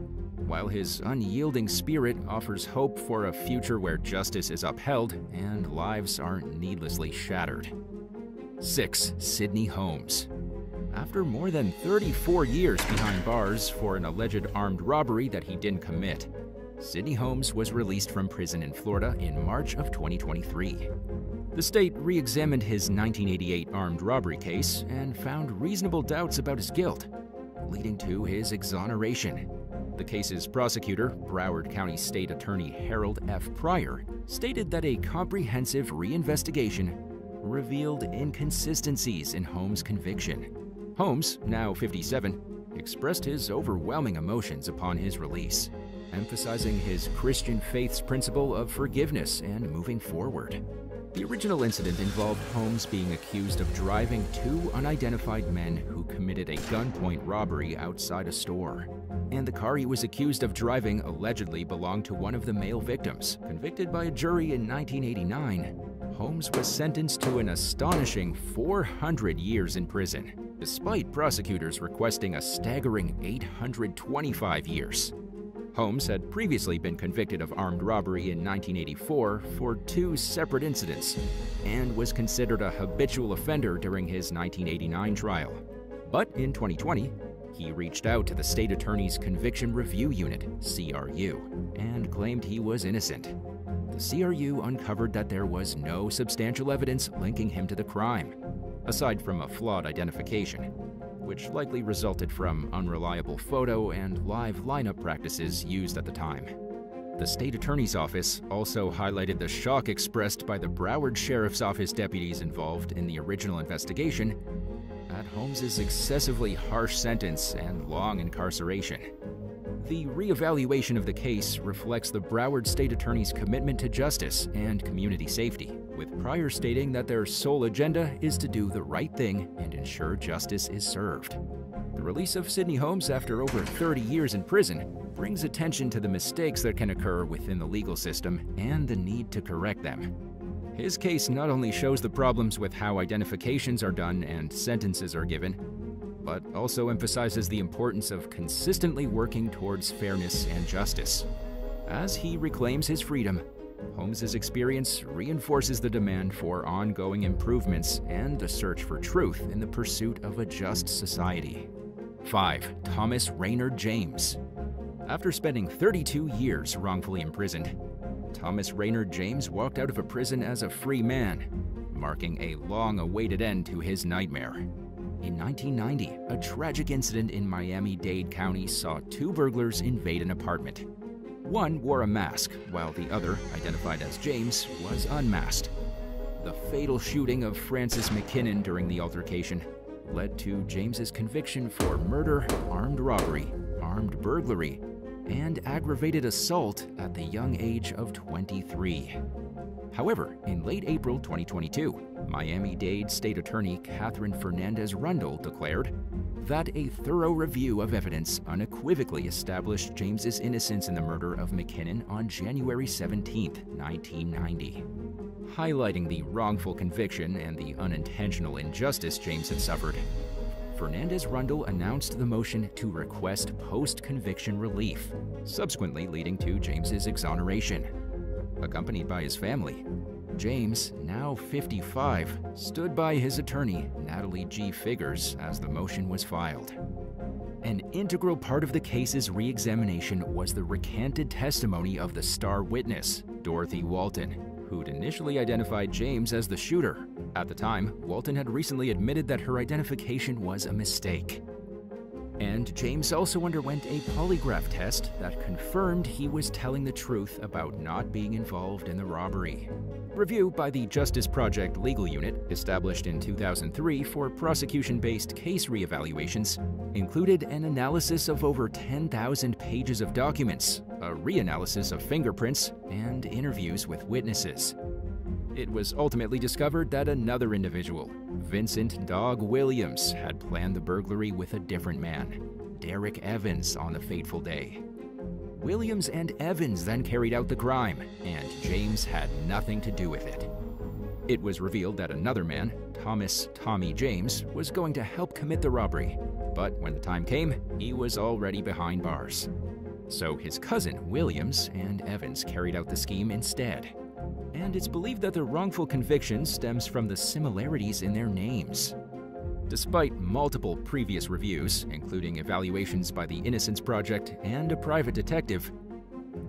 while his unyielding spirit offers hope for a future where justice is upheld and lives aren't needlessly shattered. 6. Sidney Holmes. After more than 34 years behind bars for an alleged armed robbery that he didn't commit, Sidney Holmes was released from prison in Florida in March of 2023. The state re-examined his 1988 armed robbery case and found reasonable doubts about his guilt, leading to his exoneration. The case's prosecutor, Broward County State Attorney Harold F. Pryor, stated that a comprehensive reinvestigation revealed inconsistencies in Holmes' conviction. Holmes, now 57, expressed his overwhelming emotions upon his release, emphasizing his Christian faith's principle of forgiveness and moving forward. The original incident involved Holmes being accused of driving 2 unidentified men who committed a gunpoint robbery outside a store, and the car he was accused of driving allegedly belonged to one of the male victims. Convicted by a jury in 1989, Holmes was sentenced to an astonishing 400 years in prison, despite prosecutors requesting a staggering 825 years. Holmes had previously been convicted of armed robbery in 1984 for 2 separate incidents and was considered a habitual offender during his 1989 trial. But in 2020, he reached out to the state attorney's Conviction Review Unit, CRU, and claimed he was innocent. The CRU uncovered that there was no substantial evidence linking him to the crime, aside from a flawed identification, which likely resulted from unreliable photo and live lineup practices used at the time. The state attorney's office also highlighted the shock expressed by the Broward Sheriff's Office deputies involved in the original investigation, at Holmes' excessively harsh sentence and long incarceration. The reevaluation of the case reflects the Broward State Attorney's commitment to justice and community safety, with Pryor stating that their sole agenda is to do the right thing and ensure justice is served. The release of Sidney Holmes after over 30 years in prison brings attention to the mistakes that can occur within the legal system and the need to correct them. His case not only shows the problems with how identifications are done and sentences are given, but also emphasizes the importance of consistently working towards fairness and justice. As he reclaims his freedom, Holmes' experience reinforces the demand for ongoing improvements and the search for truth in the pursuit of a just society. 5. Thomas Raynard James. After spending 32 years wrongfully imprisoned, Thomas Raynard James walked out of a prison as a free man, marking a long-awaited end to his nightmare. In 1990, a tragic incident in Miami-Dade County saw two burglars invade an apartment. One wore a mask, while the other, identified as James, was unmasked. The fatal shooting of Francis McKinnon during the altercation led to James's conviction for murder, armed robbery, armed burglary, and aggravated assault at the young age of 23. However, in late April 2022, Miami-Dade State Attorney Catherine Fernandez-Rundle declared that a thorough review of evidence unequivocally established James's innocence in the murder of McKinnon on January 17, 1990. Highlighting the wrongful conviction and the unintentional injustice James had suffered, Fernandez-Rundle announced the motion to request post-conviction relief, subsequently leading to James's exoneration. Accompanied by his family, James, now 55, stood by his attorney, Natalie G. Figures, as the motion was filed. An integral part of the case's re-examination was the recanted testimony of the star witness, Dorothy Walton, who'd initially identified James as the shooter. At the time, Walton had recently admitted that her identification was a mistake. And James also underwent a polygraph test that confirmed he was telling the truth about not being involved in the robbery. Review by the Justice Project Legal Unit, established in 2003 for prosecution-based case reevaluations, included an analysis of over 10,000 pages of documents, a reanalysis of fingerprints, and interviews with witnesses. It was ultimately discovered that another individual, Vincent Dog Williams, had planned the burglary with a different man, Derek Evans, on the fateful day. Williams and Evans then carried out the crime, and James had nothing to do with it. It was revealed that another man, Thomas "Tommy" James, was going to help commit the robbery, but when the time came, he was already behind bars. So his cousin, Williams, and Evans carried out the scheme instead. And it's believed that the wrongful conviction stems from the similarities in their names. Despite multiple previous reviews, including evaluations by the Innocence Project and a private detective,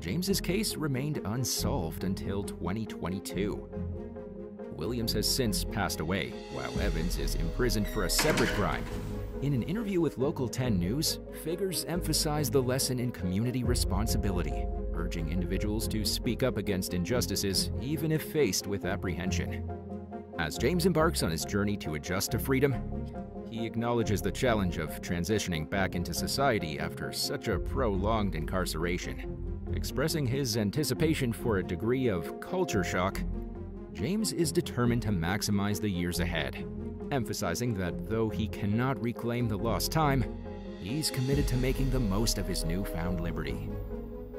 James's case remained unsolved until 2022. Williams has since passed away, while Evans is imprisoned for a separate crime. In an interview with Local 10 News, Figures emphasized the lesson in community responsibility, urging individuals to speak up against injustices even if faced with apprehension. As James embarks on his journey to adjust to freedom, he acknowledges the challenge of transitioning back into society after such a prolonged incarceration. Expressing his anticipation for a degree of culture shock, James is determined to maximize the years ahead, emphasizing that though he cannot reclaim the lost time, he's committed to making the most of his newfound liberty.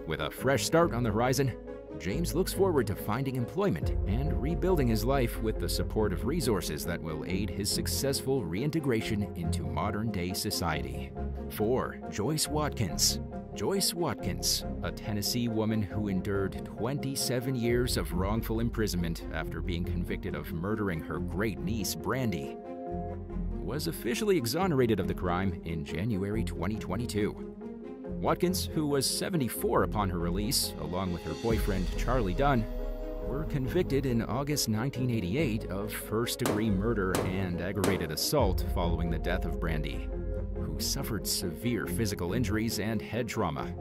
With a fresh start on the horizon, James looks forward to finding employment and rebuilding his life with the support of resources that will aid his successful reintegration into modern-day society. 4. Joyce Watkins. Joyce Watkins, a Tennessee woman who endured 27 years of wrongful imprisonment after being convicted of murdering her great-niece, Brandy, was officially exonerated of the crime in January 2022. Watkins, who was 74 upon her release, along with her boyfriend Charlie Dunn, were convicted in August 1988 of first-degree murder and aggravated assault following the death of Brandy, who suffered severe physical injuries and head trauma.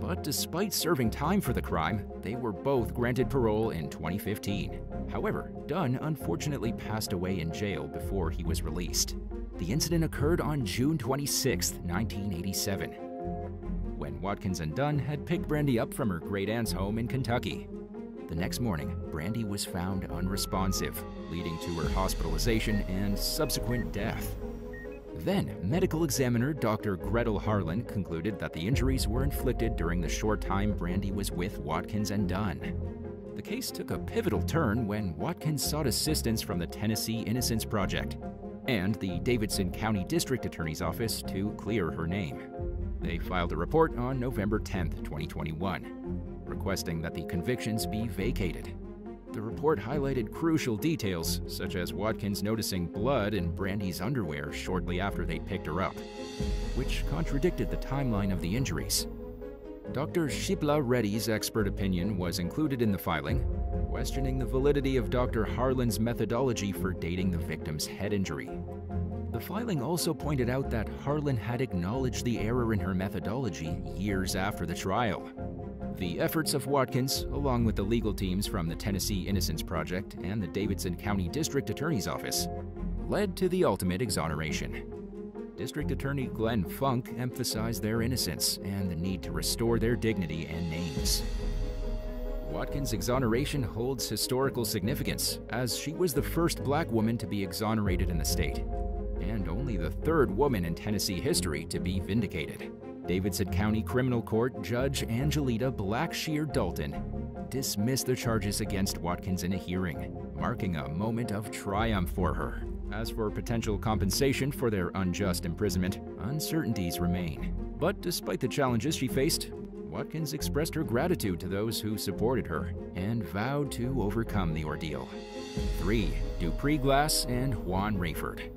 But despite serving time for the crime, they were both granted parole in 2015. However, Dunn unfortunately passed away in jail before he was released. The incident occurred on June 26, 1987, when Watkins and Dunn had picked Brandy up from her great-aunt's home in Kentucky. The next morning, Brandy was found unresponsive, leading to her hospitalization and subsequent death. Then, medical examiner Dr. Gretel Harlan concluded that the injuries were inflicted during the short time Brandy was with Watkins and Dunn. The case took a pivotal turn when Watkins sought assistance from the Tennessee Innocence Project and the Davidson County District Attorney's Office to clear her name. They filed a report on November 10, 2021, requesting that the convictions be vacated. The report highlighted crucial details, such as Watkins noticing blood in Brandy's underwear shortly after they picked her up, which contradicted the timeline of the injuries. Dr. Shibla Reddy's expert opinion was included in the filing, questioning the validity of Dr. Harlan's methodology for dating the victim's head injury. The filing also pointed out that Harlan had acknowledged the error in her methodology years after the trial. The efforts of Watkins, along with the legal teams from the Tennessee Innocence Project and the Davidson County District Attorney's Office, led to the ultimate exoneration. District Attorney Glenn Funk emphasized their innocence and the need to restore their dignity and names. Watkins' exoneration holds historical significance, as she was the first black woman to be exonerated in the state, and only the third woman in Tennessee history to be vindicated. Davidson County Criminal Court Judge Angelita Blackshear Dalton dismissed the charges against Watkins in a hearing, marking a moment of triumph for her. As for potential compensation for their unjust imprisonment, uncertainties remain. But despite the challenges she faced, Watkins expressed her gratitude to those who supported her and vowed to overcome the ordeal. 3. Dupri Glass and Juan Rayford.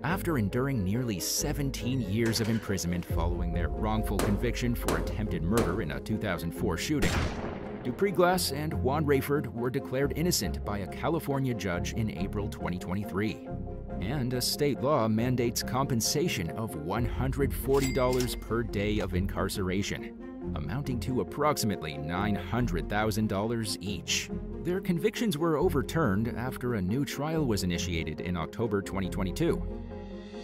After enduring nearly 17 years of imprisonment following their wrongful conviction for attempted murder in a 2004 shooting, Dupri Glass and Juan Rayford were declared innocent by a California judge in April 2023. And a state law mandates compensation of $140 per day of incarceration, amounting to approximately $900,000 each. Their convictions were overturned after a new trial was initiated in October 2022.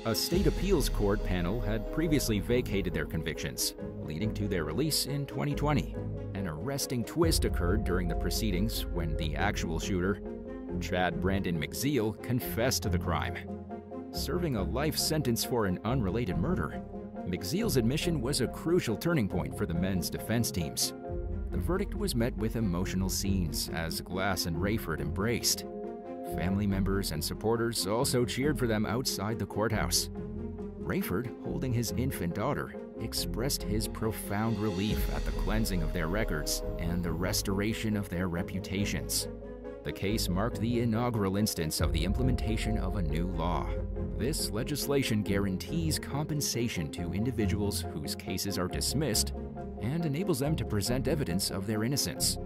A state appeals court panel had previously vacated their convictions, leading to their release in 2020. An arresting twist occurred during the proceedings when the actual shooter, Chad Brandon McZeal, confessed to the crime. Serving a life sentence for an unrelated murder, McZeal's admission was a crucial turning point for the men's defense teams. The verdict was met with emotional scenes as Glass and Rayford embraced. Family members and supporters also cheered for them outside the courthouse. Rayford, holding his infant daughter, expressed his profound relief at the cleansing of their records and the restoration of their reputations. The case marked the inaugural instance of the implementation of a new law. This legislation guarantees compensation to individuals whose cases are dismissed and enables them to present evidence of their innocence.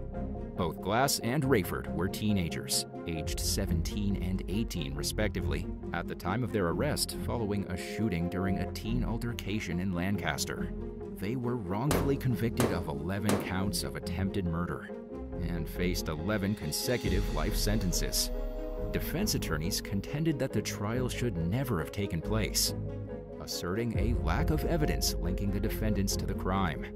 Both Glass and Rayford were teenagers, aged 17 and 18 respectively, at the time of their arrest following a shooting during a teen altercation in Lancaster. They were wrongfully convicted of 11 counts of attempted murder and faced 11 consecutive life sentences. Defense attorneys contended that the trial should never have taken place, asserting a lack of evidence linking the defendants to the crime.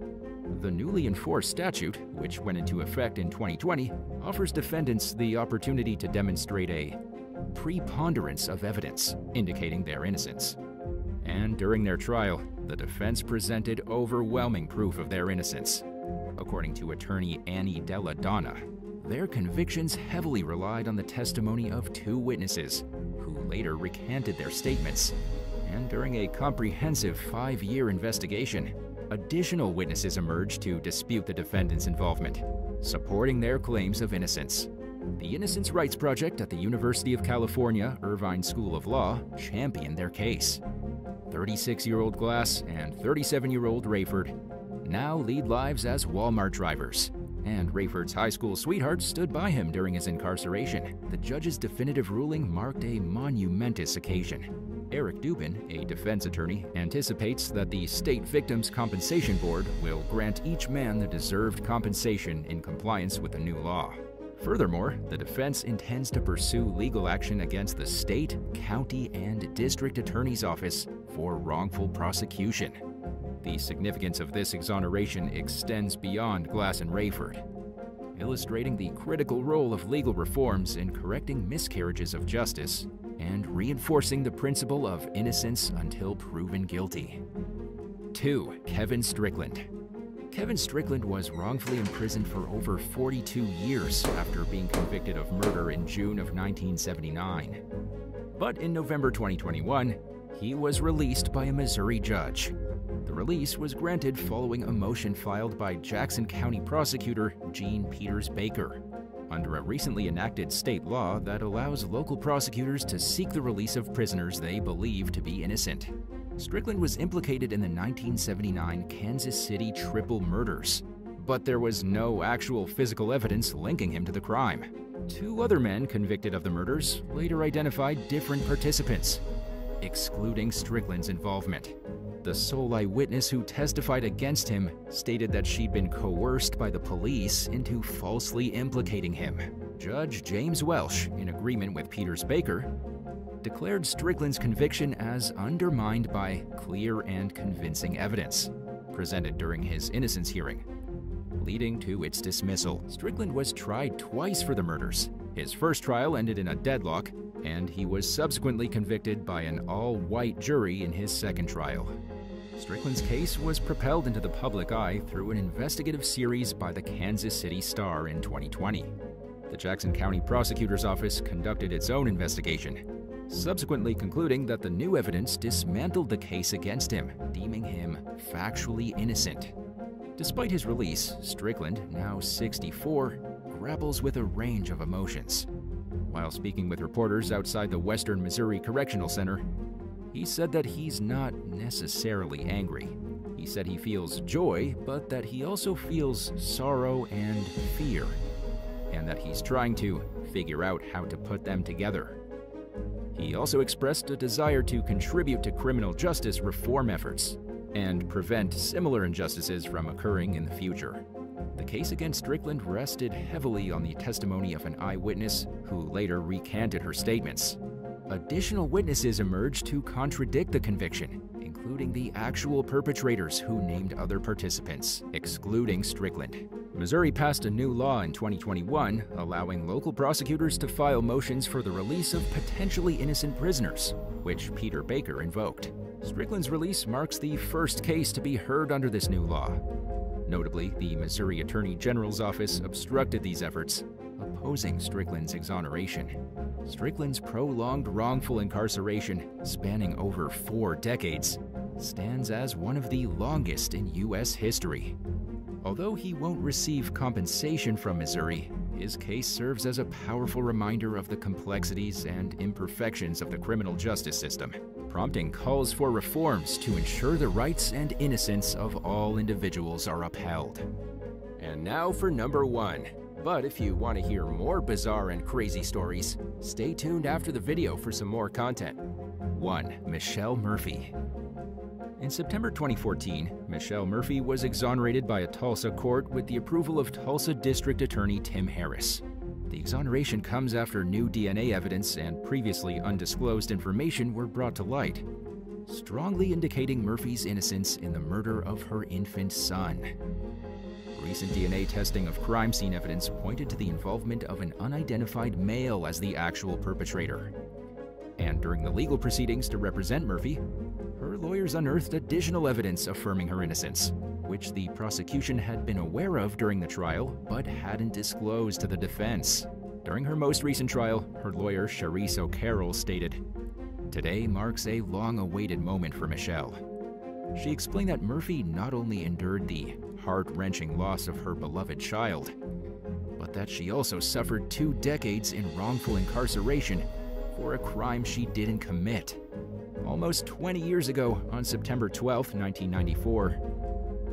The newly enforced statute, which went into effect in 2020, offers defendants the opportunity to demonstrate a preponderance of evidence indicating their innocence. And during their trial, the defense presented overwhelming proof of their innocence. According to attorney Annie Della Donna, their convictions heavily relied on the testimony of 2 witnesses, who later recanted their statements. And during a comprehensive 5-year investigation, additional witnesses emerged to dispute the defendants' involvement, supporting their claims of innocence. The Innocence Rights Project at the University of California Irvine School of Law championed their case. 36-year-old Glass and 37-year-old Rayford now lead lives as Walmart drivers, and Rayford's high school sweetheart stood by him during his incarceration. The judge's definitive ruling marked a monumentous occasion. Eric Dubin, a defense attorney, anticipates that the State Victims Compensation Board will grant each man the deserved compensation in compliance with the new law. Furthermore, the defense intends to pursue legal action against the state, county, and district attorney's office for wrongful prosecution. The significance of this exoneration extends beyond Glass and Rayford, illustrating the critical role of legal reforms in correcting miscarriages of justice and reinforcing the principle of innocence until proven guilty. 2. Kevin Strickland. Kevin Strickland was wrongfully imprisoned for over 42 years after being convicted of murder in June of 1979. But in November 2021, he was released by a Missouri judge. The release was granted following a motion filed by Jackson County prosecutor Jean Peters Baker, under a recently enacted state law that allows local prosecutors to seek the release of prisoners they believe to be innocent. Strickland was implicated in the 1979 Kansas City triple murders, but there was no actual physical evidence linking him to the crime. 2 other men convicted of the murders later identified different participants, excluding Strickland's involvement. The sole eyewitness who testified against him stated that she'd been coerced by the police into falsely implicating him. Judge James Welsh, in agreement with Peters Baker, declared Strickland's conviction as undermined by clear and convincing evidence presented during his innocence hearing, leading to its dismissal. Strickland was tried twice for the murders. His first trial ended in a deadlock, and he was subsequently convicted by an all-white jury in his second trial. Strickland's case was propelled into the public eye through an investigative series by the Kansas City Star in 2020. The Jackson County Prosecutor's Office conducted its own investigation, subsequently concluding that the new evidence dismantled the case against him, deeming him factually innocent. Despite his release, Strickland, now 64, grapples with a range of emotions. While speaking with reporters outside the Western Missouri Correctional Center, he said that he's not necessarily angry. He said he feels joy, but that he also feels sorrow and fear, and that he's trying to figure out how to put them together. He also expressed a desire to contribute to criminal justice reform efforts and prevent similar injustices from occurring in the future. The case against Strickland rested heavily on the testimony of an eyewitness who later recanted her statements. Additional witnesses emerged to contradict the conviction, including the actual perpetrators who named other participants, excluding Strickland. Missouri passed a new law in 2021 allowing local prosecutors to file motions for the release of potentially innocent prisoners, which Peter Baker invoked. Strickland's release marks the first case to be heard under this new law. Notably, the Missouri Attorney General's office obstructed these efforts, opposing Strickland's exoneration. Strickland's prolonged wrongful incarceration, spanning over 4 decades, stands as one of the longest in U.S. history. Although he won't receive compensation from Missouri, his case serves as a powerful reminder of the complexities and imperfections of the criminal justice system, prompting calls for reforms to ensure the rights and innocence of all individuals are upheld. And now for number 1. But if you want to hear more bizarre and crazy stories, stay tuned after the video for some more content. 1. Michelle Murphy. In September 2014, Michelle Murphy was exonerated by a Tulsa court with the approval of Tulsa District Attorney Tim Harris. The exoneration comes after new DNA evidence and previously undisclosed information were brought to light, strongly indicating Murphy's innocence in the murder of her infant son. Recent DNA testing of crime scene evidence pointed to the involvement of an unidentified male as the actual perpetrator. And during the legal proceedings to represent Murphy, her lawyers unearthed additional evidence affirming her innocence, which the prosecution had been aware of during the trial but hadn't disclosed to the defense. During her most recent trial, her lawyer, Charisse O'Carroll, stated, "Today marks a long-awaited moment for Michelle." She explained that Murphy not only endured the heart-wrenching loss of her beloved child, but that she also suffered 2 decades in wrongful incarceration for a crime she didn't commit. Almost 20 years ago, on September 12, 1994,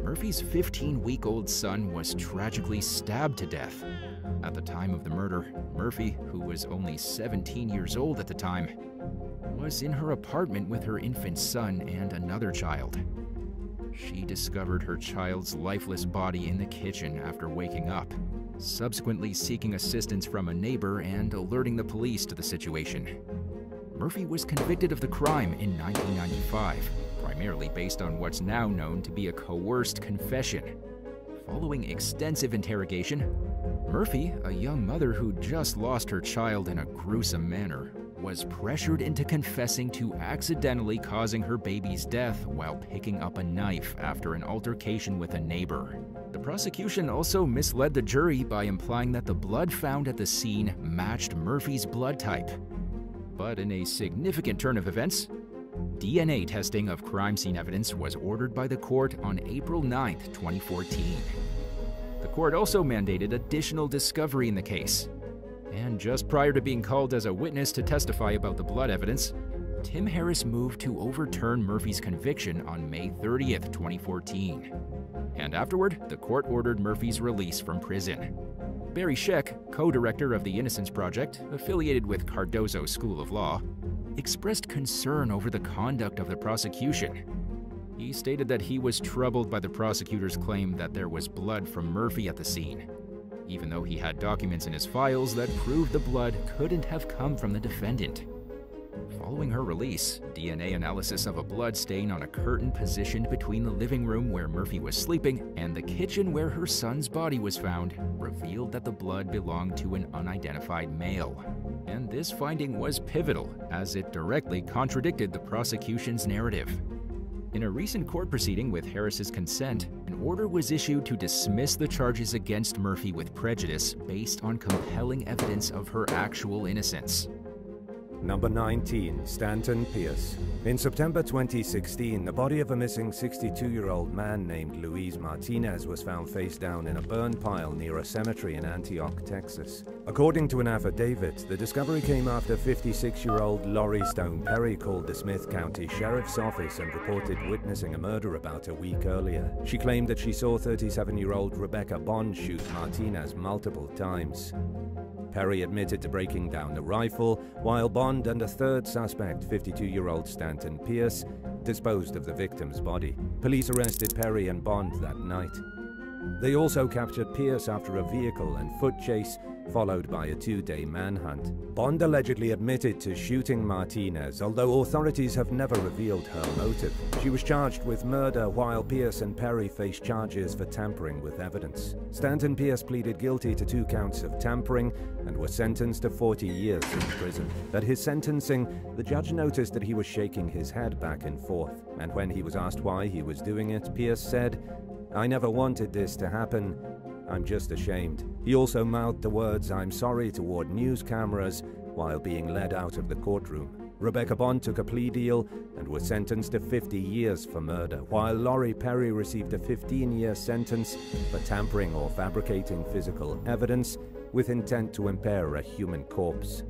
Murphy's 15-week-old son was tragically stabbed to death. At the time of the murder, Murphy, who was only 17 years old at the time, was in her apartment with her infant son and another child. She discovered her child's lifeless body in the kitchen after waking up. subsequently seeking assistance from a neighbor and alerting the police to the situation. Murphy was convicted of the crime in 1995, primarily based on what's now known to be a coerced confession. Following extensive interrogation, Murphy, a young mother who just lost her child in a gruesome manner, was pressured into confessing to accidentally causing her baby's death while picking up a knife after an altercation with a neighbor. The prosecution also misled the jury by implying that the blood found at the scene matched Murphy's blood type. But in a significant turn of events, DNA testing of crime scene evidence was ordered by the court on April 9, 2014. The court also mandated additional discovery in the case. And just prior to being called as a witness to testify about the blood evidence, Tim Harris moved to overturn Murphy's conviction on May 30, 2014. And afterward, the court ordered Murphy's release from prison. Barry Scheck, co-director of the Innocence Project, affiliated with Cardozo School of Law, expressed concern over the conduct of the prosecution. He stated that he was troubled by the prosecutor's claim that there was blood from Murphy at the scene, even though he had documents in his files that proved the blood couldn't have come from the defendant. Following her release, DNA analysis of a blood stain on a curtain positioned between the living room where Murphy was sleeping and the kitchen where her son's body was found revealed that the blood belonged to an unidentified male. And this finding was pivotal, as it directly contradicted the prosecution's narrative. In a recent court proceeding with Harris's consent, an order was issued to dismiss the charges against Murphy with prejudice based on compelling evidence of her actual innocence. Number 19, Stanton Pi. In September 2016, the body of a missing 62-year-old man named Luis Martinez was found face down in a burn pile near a cemetery in Antioch, Texas. According to an affidavit, the discovery came after 56-year-old Lori Stone Perry called the Smith County Sheriff's Office and reported witnessing a murder about a week earlier. She claimed that she saw 37-year-old Rebecca Bond shoot Martinez multiple times. Perry admitted to breaking down the rifle, while Bond and a third suspect, 52-year-old Stanton Pi, disposed of the victim's body. Police arrested Perry and Bond that night. They also captured Pierce after a vehicle and foot chase, followed by a 2-day manhunt. Bond allegedly admitted to shooting Martinez, although authorities have never revealed her motive. She was charged with murder, while Pierce and Perry faced charges for tampering with evidence. Stanton Pierce pleaded guilty to 2 counts of tampering and was sentenced to 40 years in prison. At his sentencing, the judge noticed that he was shaking his head back and forth, and when he was asked why he was doing it, Pierce said, "I never wanted this to happen. I'm just ashamed." He also mouthed the words, "I'm sorry," toward news cameras while being led out of the courtroom. Rebecca Bond took a plea deal and was sentenced to 50 years for murder, while Lori Perry received a 15-year sentence for tampering or fabricating physical evidence with intent to impair a human corpse.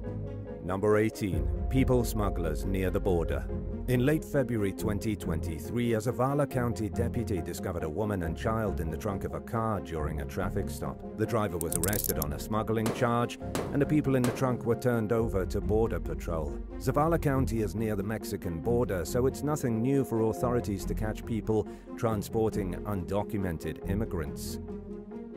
Number 18. People smugglers near the border. In late February 2023, a Zavala County deputy discovered a woman and child in the trunk of a car during a traffic stop. The driver was arrested on a smuggling charge, and the people in the trunk were turned over to Border Patrol. Zavala County is near the Mexican border, so it's nothing new for authorities to catch people transporting undocumented immigrants.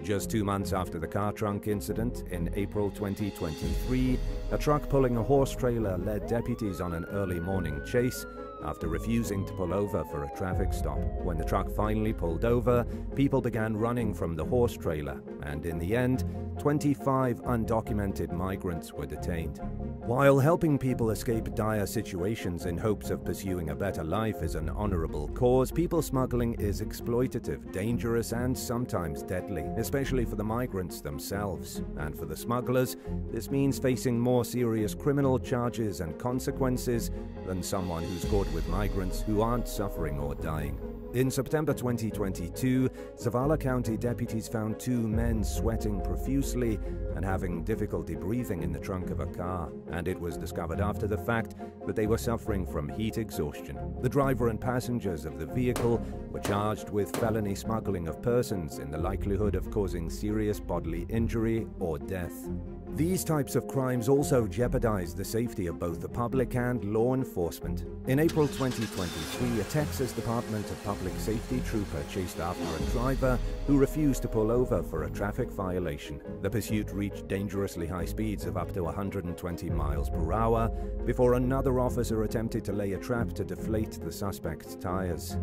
Just 2 months after the car trunk incident, in April 2023, a truck pulling a horse trailer led deputies on an early morning chase after refusing to pull over for a traffic stop. When the truck finally pulled over, people began running from the horse trailer, and in the end, 25 undocumented migrants were detained. While helping people escape dire situations in hopes of pursuing a better life is an honorable cause, people smuggling is exploitative, dangerous, and sometimes deadly, especially for the migrants themselves. And for the smugglers, this means facing more serious criminal charges and consequences than someone who's caught with migrants who aren't suffering or dying. In September 2022, Zavala County deputies found 2 men sweating profusely and having difficulty breathing in the trunk of a car, and it was discovered after the fact that they were suffering from heat exhaustion. The driver and passengers of the vehicle were charged with felony smuggling of persons in the likelihood of causing serious bodily injury or death. These types of crimes also jeopardize the safety of both the public and law enforcement. In April 2023, a Texas Department of Public Safety trooper chased after a driver who refused to pull over for a traffic violation. The pursuit reached dangerously high speeds of up to 120 miles per hour before another officer attempted to lay a trap to deflate the suspect's tires.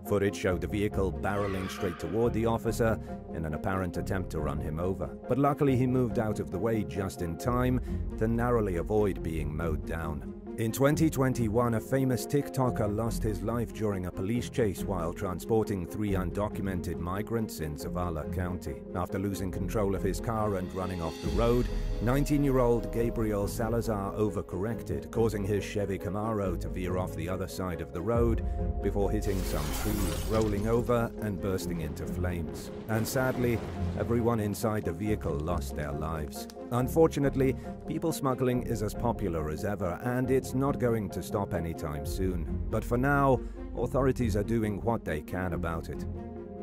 Footage showed the vehicle barreling straight toward the officer in an apparent attempt to run him over, but luckily he moved out of the way just in time to narrowly avoid being mowed down. In 2021, a famous TikToker lost his life during a police chase while transporting 3 undocumented migrants in Zavala County. After losing control of his car and running off the road, 19-year-old Gabriel Salazar overcorrected, causing his Chevy Camaro to veer off the other side of the road before hitting some trees, rolling over and bursting into flames. And sadly, everyone inside the vehicle lost their lives. Unfortunately, people smuggling is as popular as ever, and it's not going to stop anytime soon. But for now, authorities are doing what they can about it.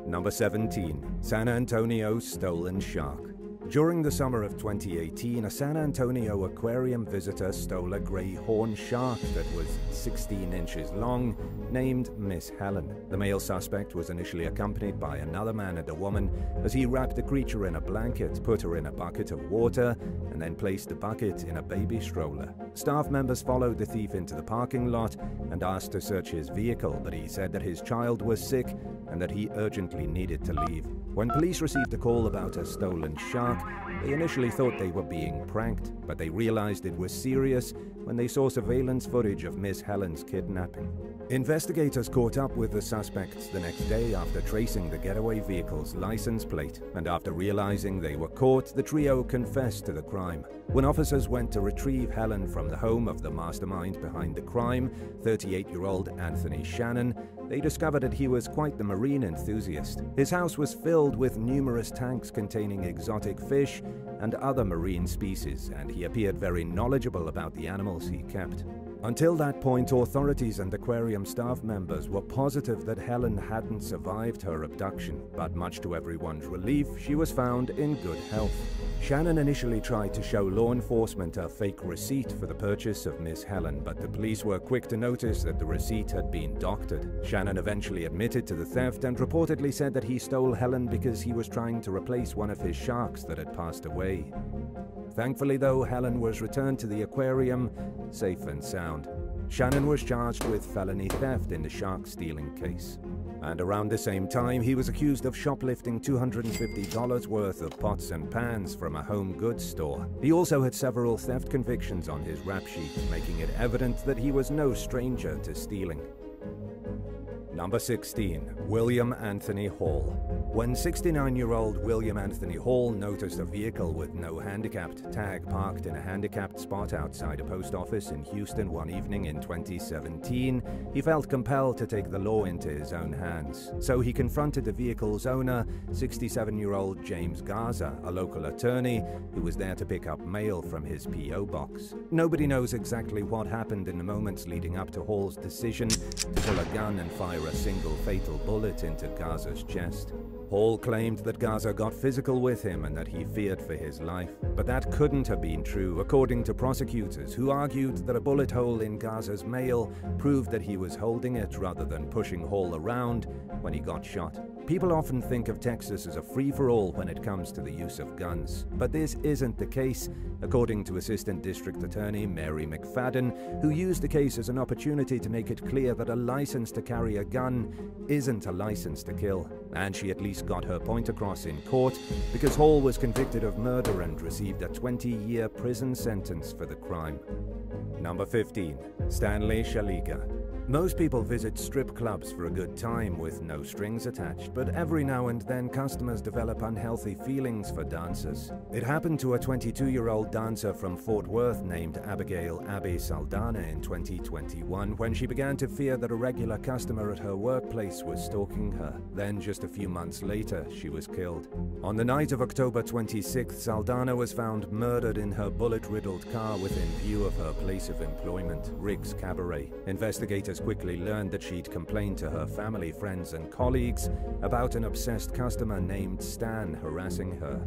Number 17. San Antonio Stolen Shark. During the summer of 2018, a San Antonio aquarium visitor stole a gray horn shark that was 16 inches long, named Miss Helen. The male suspect was initially accompanied by another man and a woman as he wrapped the creature in a blanket, put her in a bucket of water, and then placed the bucket in a baby stroller. Staff members followed the thief into the parking lot and asked to search his vehicle, but he said that his child was sick and that he urgently needed to leave. When police received a call about a stolen shark, they initially thought they were being pranked, but they realized it was serious when they saw surveillance footage of Miss Helen's kidnapping. Investigators caught up with the suspects the next day after tracing the getaway vehicle's license plate, and after realizing they were caught, the trio confessed to the crime. When officers went to retrieve Helen from the home of the mastermind behind the crime, 38-year-old Anthony Shannon, they discovered that he was quite the marine enthusiast. His house was filled with numerous tanks containing exotic fish and other marine species, and he appeared very knowledgeable about the animals he kept. Until that point, authorities and aquarium staff members were positive that Helen hadn't survived her abduction, but much to everyone's relief, she was found in good health. Shannon initially tried to show law enforcement a fake receipt for the purchase of Miss Helen, but the police were quick to notice that the receipt had been doctored. Shannon eventually admitted to the theft and reportedly said that he stole Helen because he was trying to replace one of his sharks that had passed away. Thankfully, though, Helen was returned to the aquarium safe and sound. Shannon was charged with felony theft in the shark stealing case. And around the same time, he was accused of shoplifting $250 worth of pots and pans from a home goods store. He also had several theft convictions on his rap sheet, making it evident that he was no stranger to stealing. Number 16. William Anthony Hall. When 69-year-old William Anthony Hall noticed a vehicle with no handicapped tag parked in a handicapped spot outside a post office in Houston one evening in 2017, he felt compelled to take the law into his own hands. So he confronted the vehicle's owner, 67-year-old James Garza, a local attorney who was there to pick up mail from his P.O. box. Nobody knows exactly what happened in the moments leading up to Hall's decision to pull a gun and fire a single fatal bullet into Garza's chest. Hall claimed that Garza got physical with him and that he feared for his life. But that couldn't have been true, according to prosecutors, who argued that a bullet hole in Garza's mail proved that he was holding it rather than pushing Hall around when he got shot. People often think of Texas as a free-for-all when it comes to the use of guns, but this isn't the case, according to Assistant District Attorney Mary McFadden, who used the case as an opportunity to make it clear that a license to carry a gun isn't a license to kill. And she at least got her point across in court, because Hall was convicted of murder and received a 20-year prison sentence for the crime. Number 15. Stanley Shaliga. Most people visit strip clubs for a good time with no strings attached, but every now and then customers develop unhealthy feelings for dancers. It happened to a 22-year-old dancer from Fort Worth named Abigail Abby Saldana in 2021 when she began to fear that a regular customer at her workplace was stalking her. Then, just a few months later, she was killed. On the night of October 26th, Saldana was found murdered in her bullet-riddled car within view of her place of employment, Rick's Cabaret. Investigators quickly learned that she'd complained to her family, friends, and colleagues about an obsessed customer named Stan harassing her.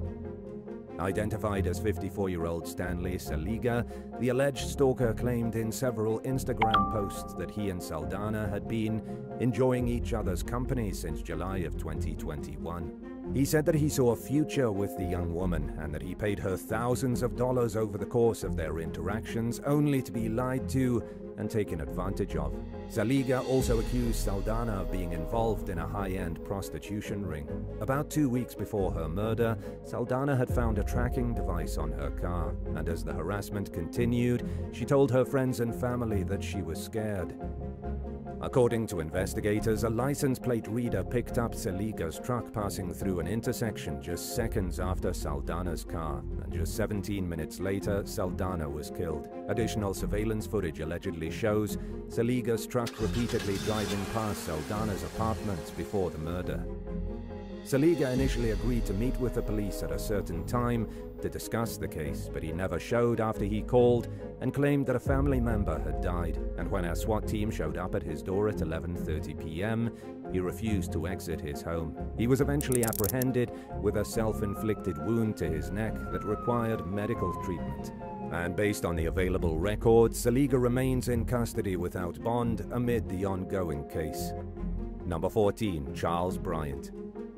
Identified as 54-year-old Stanley Saliga, the alleged stalker claimed in several Instagram posts that he and Saldana had been enjoying each other's company since July of 2021. He said that he saw a future with the young woman and that he paid her thousands of dollars over the course of their interactions, only to be lied to and taken advantage of. Saliga also accused Saldana of being involved in a high-end prostitution ring. About 2 weeks before her murder, Saldana had found a tracking device on her car, and as the harassment continued, she told her friends and family that she was scared. According to investigators, a license plate reader picked up Saliga's truck passing through an intersection just seconds after Saldana's car, and just 17 minutes later, Saldana was killed. Additional surveillance footage allegedly shows Saliga's truck repeatedly driving past Saldana's apartments before the murder. Saliga initially agreed to meet with the police at a certain time to discuss the case, but he never showed after he called and claimed that a family member had died, and when our SWAT team showed up at his door at 11:30 p.m., he refused to exit his home. He was eventually apprehended with a self-inflicted wound to his neck that required medical treatment. And based on the available records, Saliga remains in custody without bond amid the ongoing case. Number 14, Charles Bryant.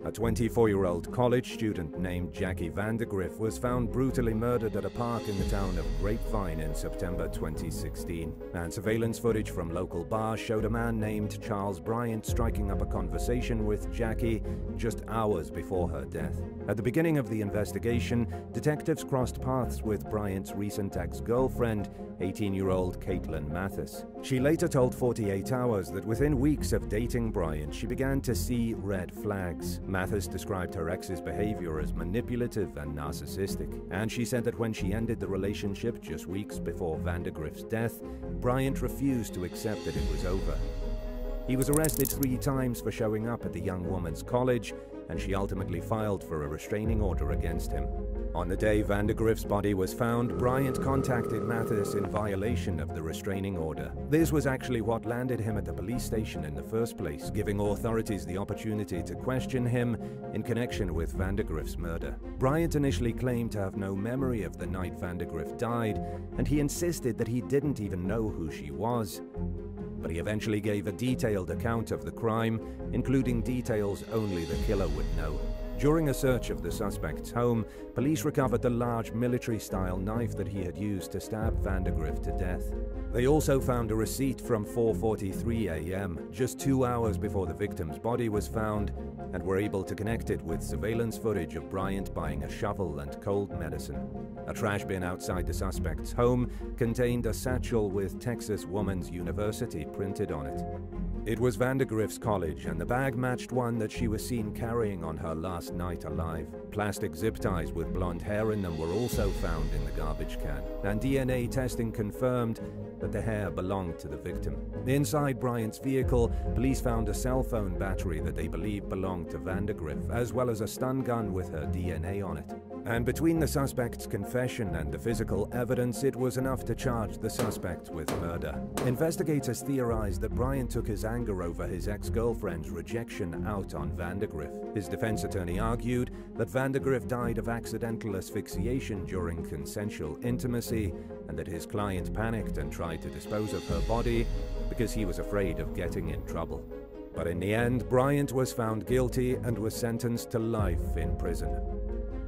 A 24-year-old college student named Jackie Vandergriff was found brutally murdered at a park in the town of Grapevine in September 2016. And surveillance footage from local bars showed a man named Charles Bryant striking up a conversation with Jackie just hours before her death. At the beginning of the investigation, detectives crossed paths with Bryant's recent ex-girlfriend, 18-year-old Caitlin Mathis. She later told 48 Hours that within weeks of dating Bryant, she began to see red flags. Mathis described her ex's behavior as manipulative and narcissistic, and she said that when she ended the relationship just weeks before Vandergriff's death, Bryant refused to accept that it was over. He was arrested 3 times for showing up at the young woman's college, and she ultimately filed for a restraining order against him. On the day Vandergriff's body was found, Bryant contacted Mathis in violation of the restraining order. This was actually what landed him at the police station in the first place, giving authorities the opportunity to question him in connection with Vandergriff's murder. Bryant initially claimed to have no memory of the night Vandergriff died, and he insisted that he didn't even know who she was. But he eventually gave a detailed account of the crime, including details only the killer would know. During a search of the suspect's home, police recovered the large military-style knife that he had used to stab Vandergriff to death. They also found a receipt from 4:43 a.m., just 2 hours before the victim's body was found, and were able to connect it with surveillance footage of Bryant buying a shovel and cold medicine. A trash bin outside the suspect's home contained a satchel with Texas Woman's University printed on it. It was Vandergriff's college, and the bag matched one that she was seen carrying on her last night alive. Plastic zip ties with blonde hair in them were also found in the garbage can, and DNA testing confirmed that the hair belonged to the victim. Inside Bryant's vehicle, police found a cell phone battery that they believed belonged to Vandergriff, as well as a stun gun with her DNA on it. And between the suspect's confession and the physical evidence, it was enough to charge the suspect with murder. Investigators theorized that Bryant took his anger over his ex-girlfriend's rejection out on Vandergriff. His defense attorney argued that Vandergriff died of accidental asphyxiation during consensual intimacy, and that his client panicked and tried to dispose of her body because he was afraid of getting in trouble. But in the end, Bryant was found guilty and was sentenced to life in prison.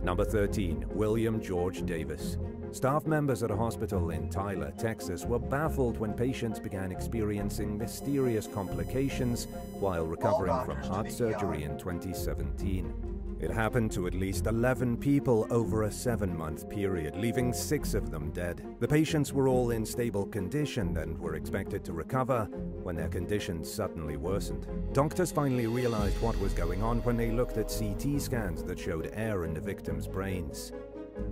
Number 13, William George Davis. Staff members at a hospital in Tyler, Texas, were baffled when patients began experiencing mysterious complications while recovering from heart surgery in 2017. It happened to at least 11 people over a 7-month period, leaving 6 of them dead. The patients were all in stable condition and were expected to recover when their conditions suddenly worsened. Doctors finally realized what was going on when they looked at CT scans that showed air in the victims' brains.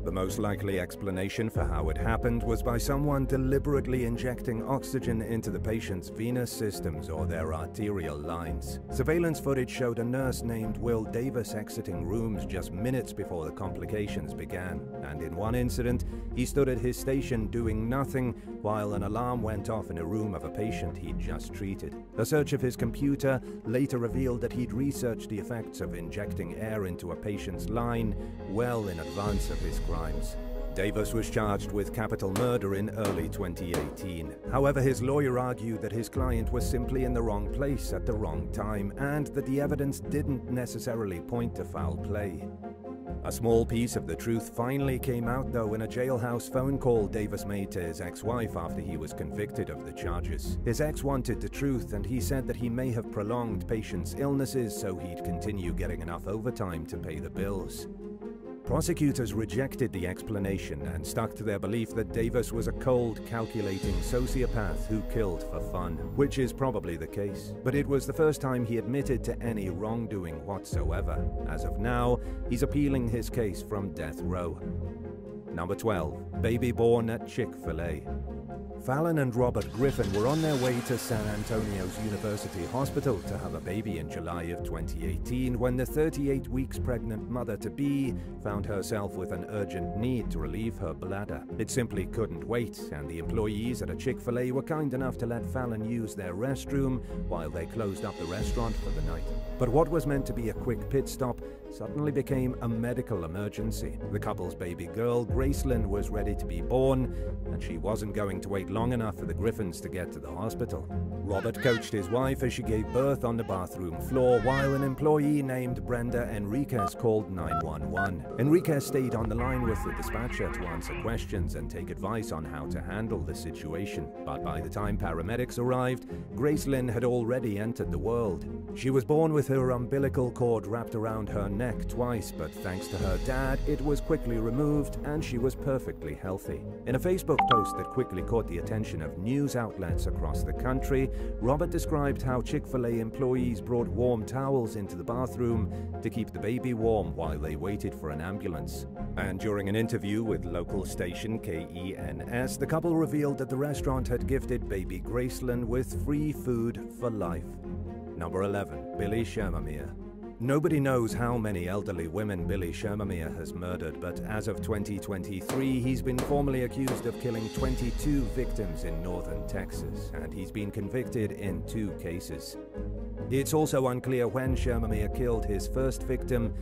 The most likely explanation for how it happened was by someone deliberately injecting oxygen into the patient's venous systems or their arterial lines. Surveillance footage showed a nurse named Will Davis exiting rooms just minutes before the complications began, and in one incident, he stood at his station doing nothing while an alarm went off in a room of a patient he'd just treated. A search of his computer later revealed that he'd researched the effects of injecting air into a patient's line well in advance of his his crimes. Davis was charged with capital murder in early 2018. However, his lawyer argued that his client was simply in the wrong place at the wrong time and that the evidence didn't necessarily point to foul play. A small piece of the truth finally came out, though, in a jailhouse phone call Davis made to his ex-wife after he was convicted of the charges. His ex wanted the truth, and he said that he may have prolonged patients' illnesses so he'd continue getting enough overtime to pay the bills. Prosecutors rejected the explanation and stuck to their belief that Davis was a cold, calculating sociopath who killed for fun, which is probably the case. But it was the first time he admitted to any wrongdoing whatsoever. As of now, he's appealing his case from death row. Number 12. Baby born at Chick-fil-A. Fallon and Robert Griffin were on their way to San Antonio's University Hospital to have a baby in July of 2018 when the 38 weeks pregnant mother-to-be found herself with an urgent need to relieve her bladder. It simply couldn't wait, and the employees at a Chick-fil-A were kind enough to let Fallon use their restroom while they closed up the restaurant for the night. But what was meant to be a quick pit stop suddenly became a medical emergency. The couple's baby girl, Gracelyn, was ready to be born, and she wasn't going to wait long enough for the Griffins to get to the hospital. Robert coached his wife as she gave birth on the bathroom floor, while an employee named Brenda Enriquez called 911. Enriquez stayed on the line with the dispatcher to answer questions and take advice on how to handle the situation. But by the time paramedics arrived, Gracelyn had already entered the world. She was born with her umbilical cord wrapped around her neck twice, but thanks to her dad, it was quickly removed and she was perfectly healthy. In a Facebook post that quickly caught the attention of news outlets across the country, Robert described how Chick-fil-A employees brought warm towels into the bathroom to keep the baby warm while they waited for an ambulance. And during an interview with local station KENS, the couple revealed that the restaurant had gifted baby Gracelyn with free food for life. Number 11. Billy Shermamere. Nobody knows how many elderly women Billy Shermamere has murdered, but as of 2023, he's been formally accused of killing 22 victims in northern Texas, and he's been convicted in 2 cases. It's also unclear when Shermamere killed his first victim,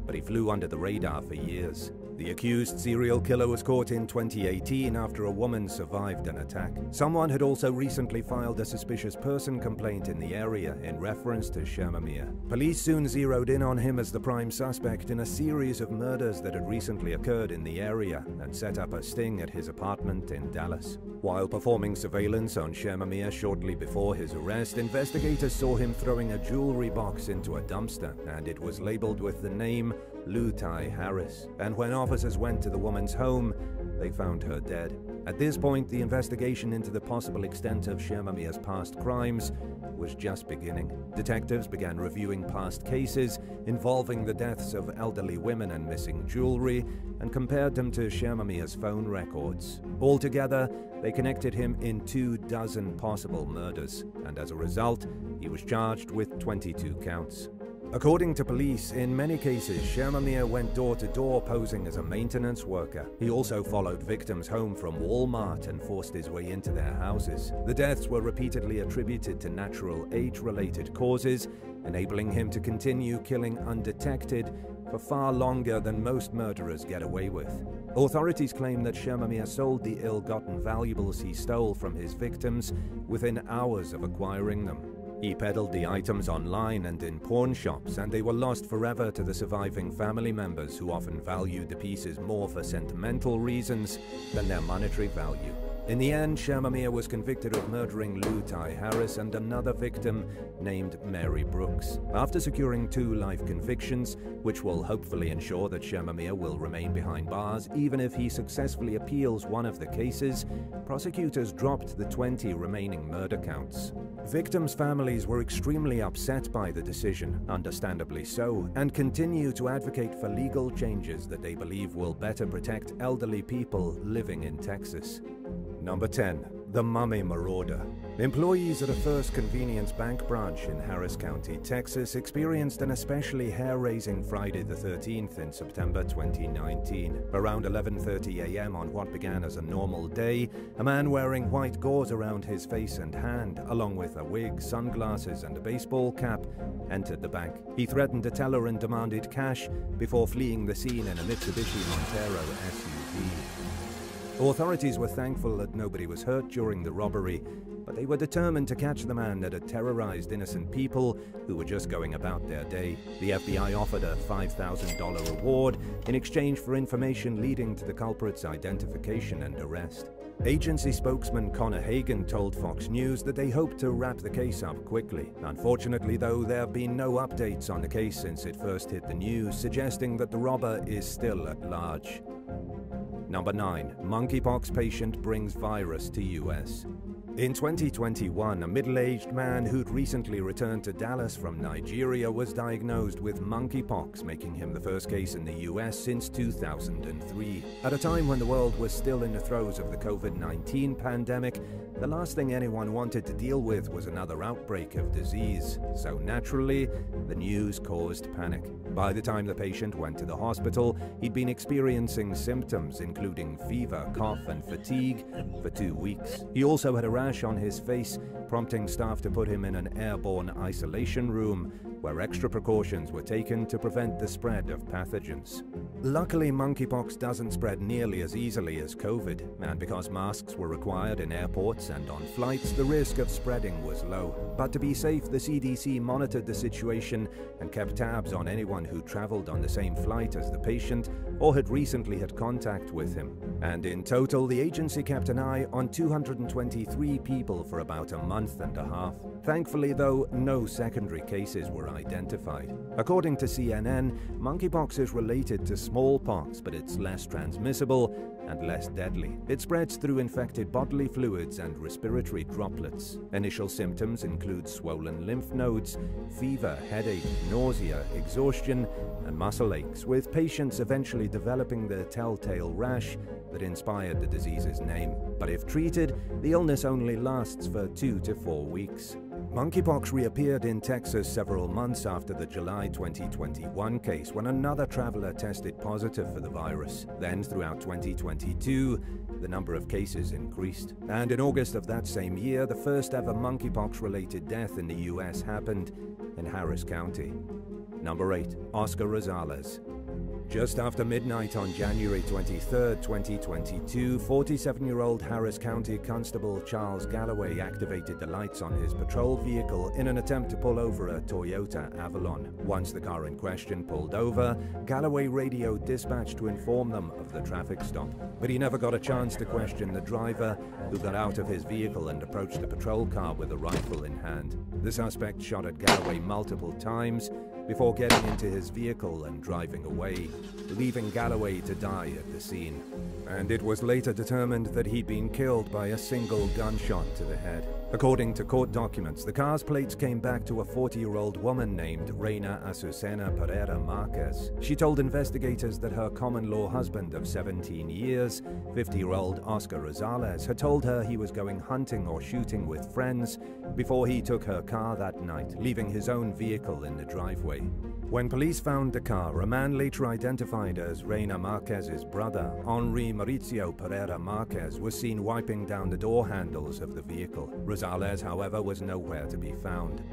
but he flew under the radar for years. The accused serial killer was caught in 2018 after a woman survived an attack. Someone had also recently filed a suspicious person complaint in the area in reference to Shermamere. Police soon zeroed in on him as the prime suspect in a series of murders that had recently occurred in the area and set up a sting at his apartment in Dallas. While performing surveillance on Shermamere shortly before his arrest, investigators saw him throwing a jewelry box into a dumpster, and it was labeled with the name Lyle Tha Harris. And when officers went to the woman's home, they found her dead. At this point, the investigation into the possible extent of Shermamere's past crimes was just beginning. Detectives began reviewing past cases involving the deaths of elderly women and missing jewelry and compared them to Shermamere's phone records. Altogether, they connected him in 24 possible murders, and as a result, he was charged with 22 counts. According to police, in many cases, Shermamere went door to door posing as a maintenance worker. He also followed victims home from Walmart and forced his way into their houses. The deaths were repeatedly attributed to natural age-related causes, enabling him to continue killing undetected for far longer than most murderers get away with. Authorities claim that Shermamere sold the ill-gotten valuables he stole from his victims within hours of acquiring them. He peddled the items online and in pawn shops, and they were lost forever to the surviving family members who often valued the pieces more for sentimental reasons than their monetary value. In the end, Shermamere was convicted of murdering Lyle Tha Harris and another victim named Mary Brooks. After securing 2 life convictions, which will hopefully ensure that Shermamere will remain behind bars even if he successfully appeals one of the cases, prosecutors dropped the 20 remaining murder counts. Victims' families were extremely upset by the decision, understandably so, and continue to advocate for legal changes that they believe will better protect elderly people living in Texas. Number 10. The Mummy Marauder. Employees at a First Convenience Bank branch in Harris County, Texas, experienced an especially hair-raising Friday the 13th in September 2019. Around 11:30 a.m. on what began as a normal day, a man wearing white gauze around his face and hand, along with a wig, sunglasses, and a baseball cap, entered the bank. He threatened a teller and demanded cash before fleeing the scene in a Mitsubishi Montero SUV. Authorities were thankful that nobody was hurt during the robbery, but they were determined to catch the man that had terrorized innocent people who were just going about their day. The FBI offered a $5,000 reward in exchange for information leading to the culprit's identification and arrest. Agency spokesman Connor Hagan told Fox News that they hoped to wrap the case up quickly. Unfortunately, though, there have been no updates on the case since it first hit the news, suggesting that the robber is still at large. Number 9. Monkeypox patient brings virus to US. In 2021, a middle-aged man who'd recently returned to Dallas from Nigeria was diagnosed with monkeypox, making him the first case in the US since 2003. At a time when the world was still in the throes of the COVID-19 pandemic, the last thing anyone wanted to deal with was another outbreak of disease. So naturally, the news caused panic. By the time the patient went to the hospital, he'd been experiencing symptoms including fever, cough, and fatigue for 2 weeks. He also had a rash on his face, prompting staff to put him in an airborne isolation room, where extra precautions were taken to prevent the spread of pathogens. Luckily, monkeypox doesn't spread nearly as easily as COVID, and because masks were required in airports and on flights, the risk of spreading was low. But to be safe, the CDC monitored the situation and kept tabs on anyone who traveled on the same flight as the patient or had recently had contact with him. And in total, the agency kept an eye on 223 people for about a month and a half. Thankfully, though, no secondary cases were identified. According to CNN, monkeypox is related to smallpox, but it's less transmissible and less deadly. It spreads through infected bodily fluids and respiratory droplets. Initial symptoms include swollen lymph nodes, fever, headache, nausea, exhaustion, and muscle aches, with patients eventually developing the telltale rash that inspired the disease's name. But if treated, the illness only lasts for 2 to 4 weeks. Monkeypox reappeared in Texas several months after the July 2021 case, when another traveler tested positive for the virus. Then, throughout 2022, the number of cases increased. And in August of that same year, the first ever monkeypox-related death in the US happened in Harris County. Number 8. Oscar Rosales. Just after midnight on January 23, 2022, 47-year-old Harris County Constable Charles Galloway activated the lights on his patrol vehicle in an attempt to pull over a Toyota Avalon. Once the car in question pulled over, Galloway radioed dispatch to inform them of the traffic stop. But he never got a chance to question the driver, who got out of his vehicle and approached the patrol car with a rifle in hand. The suspect shot at Galloway multiple times before getting into his vehicle and driving away, leaving Galloway to die at the scene. And it was later determined that he'd been killed by a single gunshot to the head. According to court documents, the car's plates came back to a 40-year-old woman named Reina Azucena Pereira Marquez. She told investigators that her common-law husband of 17 years, 50-year-old Oscar Rosales, had told her he was going hunting or shooting with friends before he took her car that night, leaving his own vehicle in the driveway. When police found the car, a man later identified as Reina Marquez's brother, Henri Mauricio Pereira Marquez, was seen wiping down the door handles of the vehicle. Rosales, however, was nowhere to be found.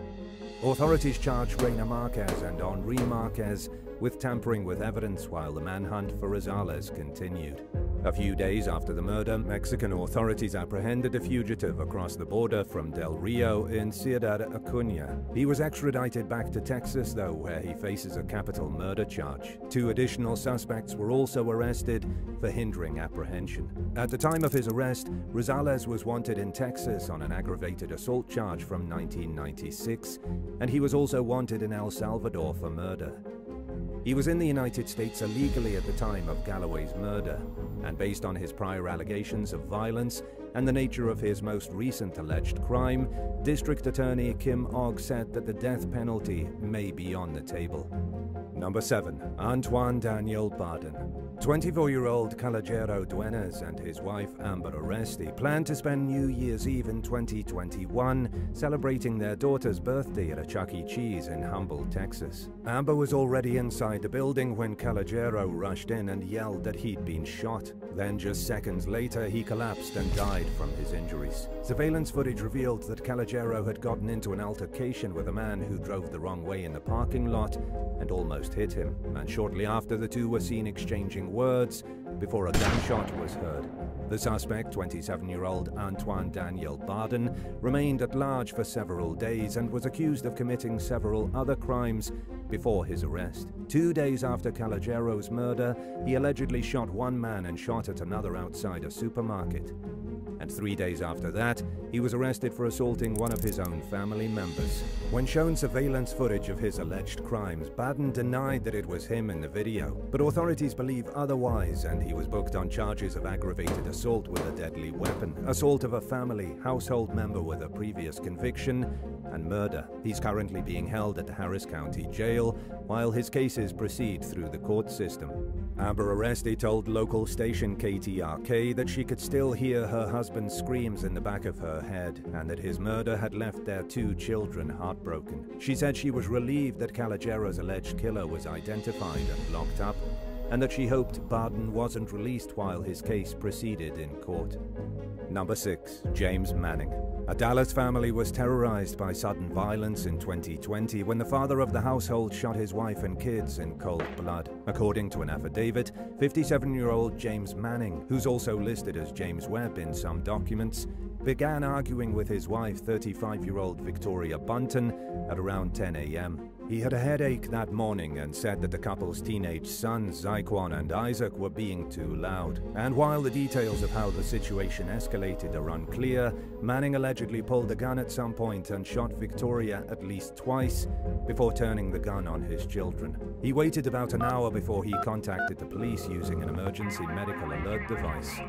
Authorities charged Reina Marquez and Henri Marquez with tampering with evidence while the manhunt for Rosales continued. A few days after the murder, Mexican authorities apprehended a fugitive across the border from Del Rio in Ciudad Acuña. He was extradited back to Texas, though, where he faces a capital murder charge. 2 additional suspects were also arrested for hindering apprehension. At the time of his arrest, Rosales was wanted in Texas on an aggravated assault charge from 1996, and he was also wanted in El Salvador for murder. He was in the United States illegally at the time of Galloway's murder, and based on his prior allegations of violence and the nature of his most recent alleged crime, District Attorney Kim Ogg said that the death penalty may be on the table. Number 7. Antoine Daniel Baden. 24-year-old Calogero Duenas and his wife Amber Aresti planned to spend New Year's Eve in 2021 celebrating their daughter's birthday at a Chuck E. Cheese in Humble, Texas. Amber was already inside the building when Calogero rushed in and yelled that he'd been shot. Then just seconds later, he collapsed and died from his injuries. Surveillance footage revealed that Calogero had gotten into an altercation with a man who drove the wrong way in the parking lot and almost hit him, and shortly after the two were seen exchanging words before a gunshot was heard. The suspect, 27-year-old Antoine Daniel Barden, remained at large for several days and was accused of committing several other crimes before his arrest. 2 days after Calogero's murder, he allegedly shot one man and shot at another outside a supermarket. And 3 days after that, he was arrested for assaulting one of his own family members. When shown surveillance footage of his alleged crimes, Barden denied that it was him in the video, but authorities believe otherwise, and he was booked on charges of aggravated assault with a deadly weapon, assault of a family household member with a previous conviction, and murder. He's currently being held at the Harris County Jail while his cases proceed through the court system. Amber Aresti told local station KTRK that she could still hear her husband's screams in the back of her head and that his murder had left their 2 children heartbroken. She said she was relieved that Calogero's alleged killer was identified and locked up, and that she hoped Barden wasn't released while his case proceeded in court. Number 6. James Manning. A Dallas family was terrorized by sudden violence in 2020 when the father of the household shot his wife and kids in cold blood. According to an affidavit, 57-year-old James Manning, who's also listed as James Webb in some documents, began arguing with his wife, 35-year-old Victoria Bunton, at around 10 a.m. He had a headache that morning and said that the couple's teenage sons, Zyquan and Isaac, were being too loud. And while the details of how the situation escalated are unclear, Manning allegedly pulled a gun at some point and shot Victoria at least twice before turning the gun on his children. He waited about an hour before he contacted the police using an emergency medical alert device.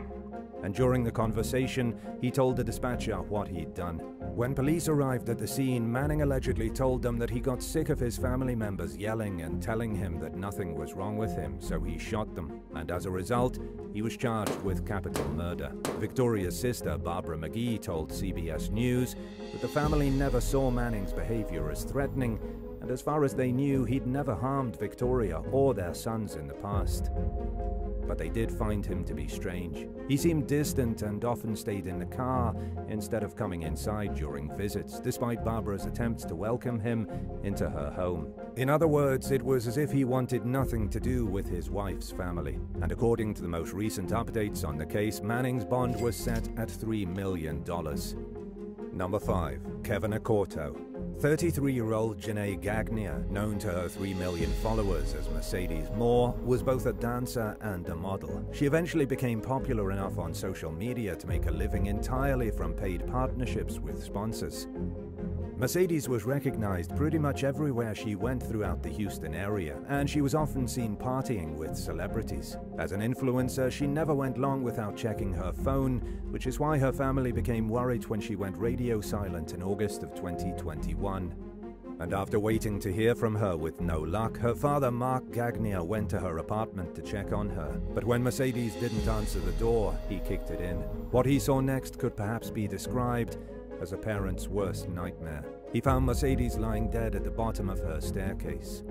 And during the conversation, he told the dispatcher what he'd done. When police arrived at the scene, Manning allegedly told them that he got sick of his family members yelling and telling him that nothing was wrong with him, so he shot them. And as a result, he was charged with capital murder. Victoria's sister, Barbara McGee, told CBS News that the family never saw Manning's behavior as threatening, and as far as they knew, he'd never harmed Victoria or their sons in the past. But they did find him to be strange. He seemed distant and often stayed in the car instead of coming inside during visits, despite Barbara's attempts to welcome him into her home. In other words, it was as if he wanted nothing to do with his wife's family. And according to the most recent updates on the case, Manning's bond was set at $3 million. Number 5. Kevin Accorto. 33-year-old Janae Gagnier, known to her 3 million followers as Mercedes Moore, was both a dancer and a model. She eventually became popular enough on social media to make a living entirely from paid partnerships with sponsors. Mercedes was recognized pretty much everywhere she went throughout the Houston area, and she was often seen partying with celebrities. As an influencer, she never went long without checking her phone, which is why her family became worried when she went radio silent in August of 2021. And after waiting to hear from her with no luck, her father, Mark Gagnier, went to her apartment to check on her. But when Mercedes didn't answer the door, he kicked it in. What he saw next could perhaps be described as a parent's worst nightmare. He found Mercedes lying dead at the bottom of her staircase.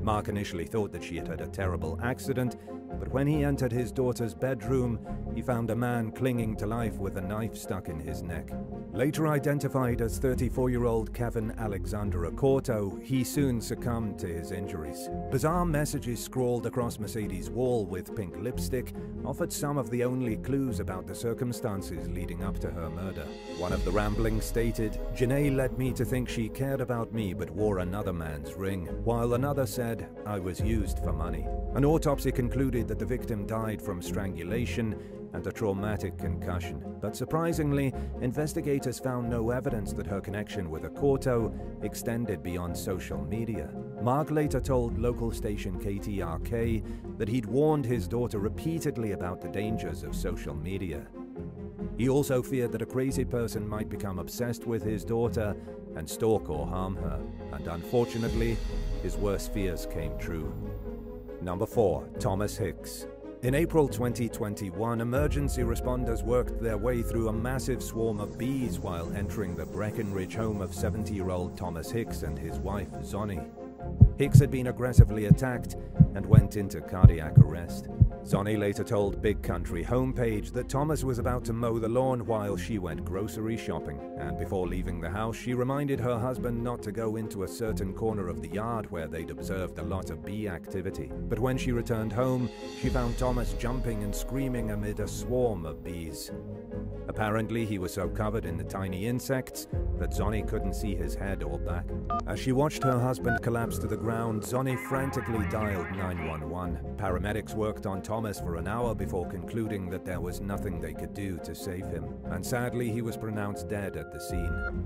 Mark initially thought that she had had a terrible accident, but when he entered his daughter's bedroom, he found a man clinging to life with a knife stuck in his neck. Later identified as 34-year-old Kevin Alexander Accorto, he soon succumbed to his injuries. Bizarre messages scrawled across Mercedes' wall with pink lipstick offered some of the only clues about the circumstances leading up to her murder. One of the ramblings stated, "Janae led me to think she cared about me but wore another man's ring," while another said, "I was used for money." An autopsy concluded that the victim died from strangulation and a traumatic concussion. But surprisingly, investigators found no evidence that her connection with Accorto extended beyond social media. Mark later told local station KTRK that he'd warned his daughter repeatedly about the dangers of social media. He also feared that a crazy person might become obsessed with his daughter and stalk or harm her, and unfortunately, his worst fears came true. Number 4. Thomas Hicks. In April 2021, emergency responders worked their way through a massive swarm of bees while entering the Breckenridge home of 70-year-old Thomas Hicks and his wife, Zonnie. Hicks had been aggressively attacked and went into cardiac arrest. Zonnie later told Big Country homepage that Thomas was about to mow the lawn while she went grocery shopping, and before leaving the house, she reminded her husband not to go into a certain corner of the yard where they'd observed a lot of bee activity. But when she returned home, she found Thomas jumping and screaming amid a swarm of bees. Apparently, he was so covered in the tiny insects that Zonnie couldn't see his head or back. As she watched her husband collapse to the ground, Zonnie frantically dialed 911. Paramedics worked on Thomas for an hour before concluding that there was nothing they could do to save him, and sadly he was pronounced dead at the scene.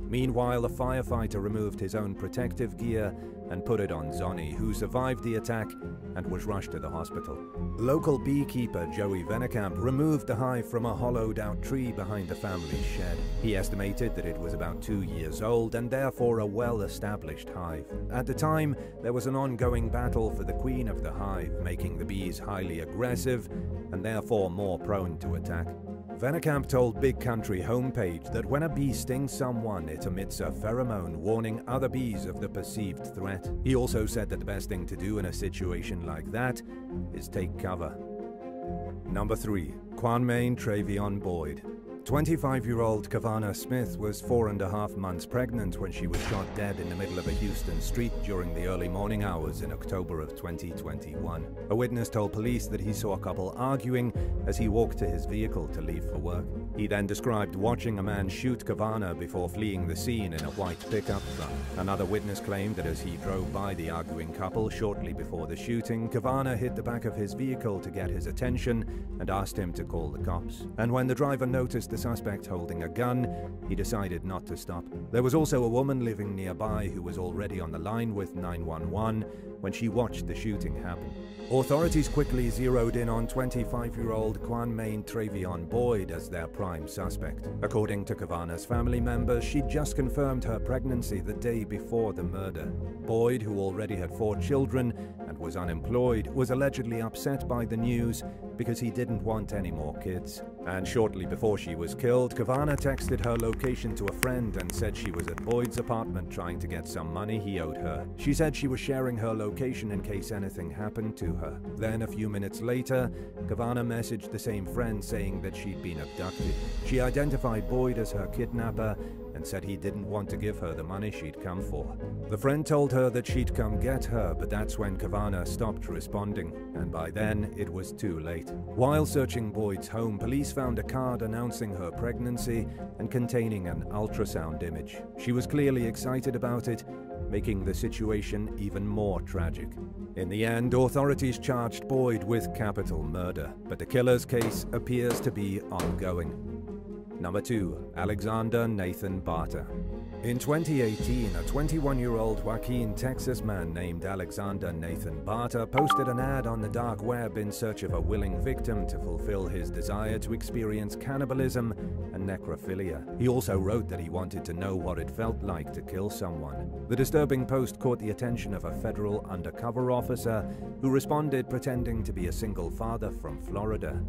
Meanwhile, a firefighter removed his own protective gear and put it on Zonnie, who survived the attack and was rushed to the hospital. Local beekeeper Joey Venekamp removed the hive from a hollowed-out tree behind the family's shed. He estimated that it was about 2 years old and therefore a well-established hive. At the time, there was an ongoing battle for the queen of the hive, making the bees highly aggressive and therefore more prone to attack. Venekamp told Big Country homepage that when a bee stings someone, it emits a pheromone warning other bees of the perceived threat. He also said that the best thing to do in a situation like that is take cover. Number 3. Quanmaine Travion Boyd. 25-year-old Kavana Smith was 4.5 months pregnant when she was shot dead in the middle of a Houston street during the early morning hours in October of 2021. A witness told police that he saw a couple arguing as he walked to his vehicle to leave for work. He then described watching a man shoot Kavana before fleeing the scene in a white pickup truck. Another witness claimed that as he drove by the arguing couple shortly before the shooting, Kavana hit the back of his vehicle to get his attention and asked him to call the cops. And when the driver noticed the suspect holding a gun, he decided not to stop. There was also a woman living nearby who was already on the line with 911 when she watched the shooting happen. Authorities quickly zeroed in on 25-year-old Quanmaine Travion Boyd as their prime suspect. According to Kavana's family members, she'd just confirmed her pregnancy the day before the murder. Boyd, who already had 4 children and was unemployed, was allegedly upset by the news because he didn't want any more kids. And shortly before she was killed, Kavana texted her location to a friend and said she was at Boyd's apartment trying to get some money he owed her. She said she was sharing her location in case anything happened to her. Then, a few minutes later, Kavana messaged the same friend saying that she'd been abducted. She identified Boyd as her kidnapper and said he didn't want to give her the money she'd come for. The friend told her that she'd come get her, but that's when Kavana stopped responding, and by then it was too late. While searching Boyd's home, police found a card announcing her pregnancy and containing an ultrasound image. She was clearly excited about it, making the situation even more tragic. In the end, authorities charged Boyd with capital murder, but the killer's case appears to be ongoing. Number 2. Alexander Nathan Barter. In 2018, a 21-year-old Joaquin, Texas man named Alexander Nathan Barter posted an ad on the dark web in search of a willing victim to fulfill his desire to experience cannibalism and necrophilia. He also wrote that he wanted to know what it felt like to kill someone. The disturbing post caught the attention of a federal undercover officer who responded pretending to be a single father from Florida.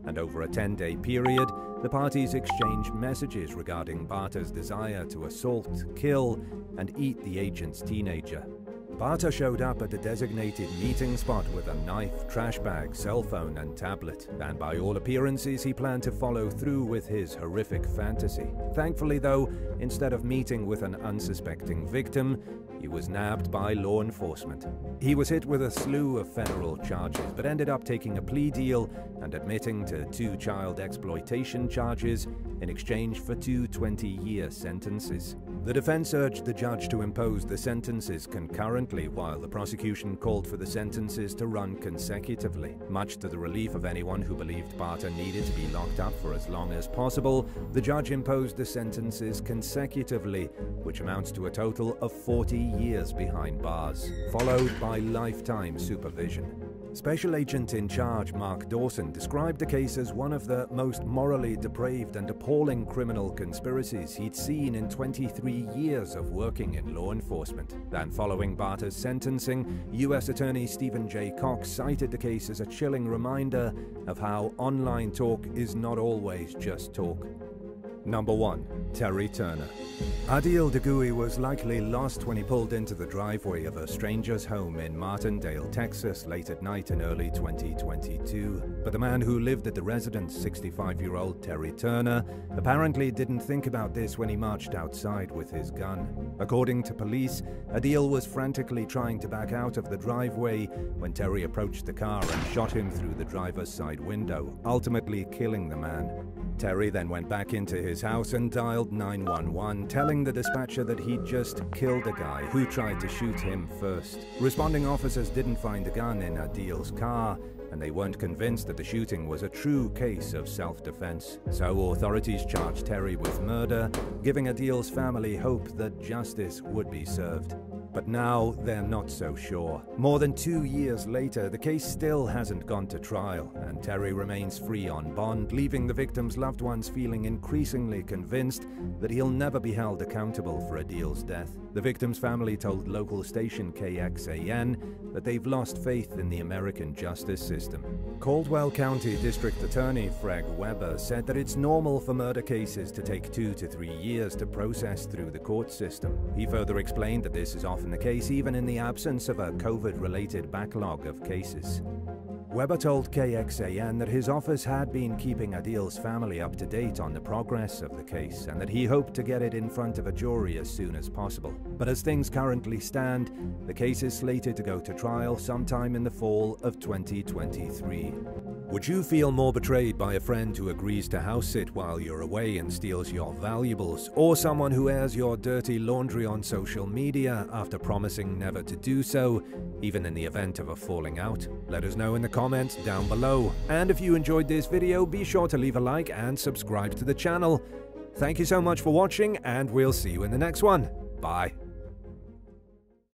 And over a 10-day period, the parties exchanged messages regarding Barter's desire to assault, kill, and eat the agent's teenager. Barter showed up at the designated meeting spot with a knife, trash bag, cell phone, and tablet, and by all appearances he planned to follow through with his horrific fantasy. Thankfully though, instead of meeting with an unsuspecting victim, he was nabbed by law enforcement. He was hit with a slew of federal charges, but ended up taking a plea deal and admitting to 2 child exploitation charges in exchange for 2 20-year sentences. The defense urged the judge to impose the sentences concurrently, while the prosecution called for the sentences to run consecutively. Much to the relief of anyone who believed Barter needed to be locked up for as long as possible, the judge imposed the sentences consecutively, which amounts to a total of 40 years behind bars, followed by lifetime supervision. Special Agent in Charge Mark Dawson described the case as one of the most morally depraved and appalling criminal conspiracies he'd seen in 23 years of working in law enforcement. And following Barter's sentencing, U.S. Attorney Stephen J. Cox cited the case as a chilling reminder of how online talk is not always just talk. Number 1. Terry Turner. Adil Dagui was likely lost when he pulled into the driveway of a stranger's home in Martindale, Texas, late at night in early 2022. But the man who lived at the residence, 65-year-old Terry Turner, apparently didn't think about this when he marched outside with his gun. According to police, Adil was frantically trying to back out of the driveway when Terry approached the car and shot him through the driver's side window, ultimately killing the man. Terry then went back into his house and dialed 911, telling the dispatcher that he'd just killed a guy who tried to shoot him first. Responding officers didn't find a gun in Adil's car, and they weren't convinced that the shooting was a true case of self-defense. So authorities charged Terry with murder, giving Adil's family hope that justice would be served. But now they're not so sure. More than 2 years later, the case still hasn't gone to trial, and Terry remains free on bond, leaving the victim's loved ones feeling increasingly convinced that he'll never be held accountable for Adil's death. The victim's family told local station KXAN that they've lost faith in the American justice system. Caldwell County District Attorney Fred Weber said that it's normal for murder cases to take 2 to 3 years to process through the court system. He further explained that this is often the case even in the absence of a COVID-related backlog of cases. Weber told KXAN that his office had been keeping Adil's family up to date on the progress of the case and that he hoped to get it in front of a jury as soon as possible. But as things currently stand, the case is slated to go to trial sometime in the fall of 2023. Would you feel more betrayed by a friend who agrees to house sit while you're away and steals your valuables, or someone who airs your dirty laundry on social media after promising never to do so, even in the event of a falling out? Let us know in the comments down below. And if you enjoyed this video, be sure to leave a like and subscribe to the channel. Thank you so much for watching, and we'll see you in the next one. Bye.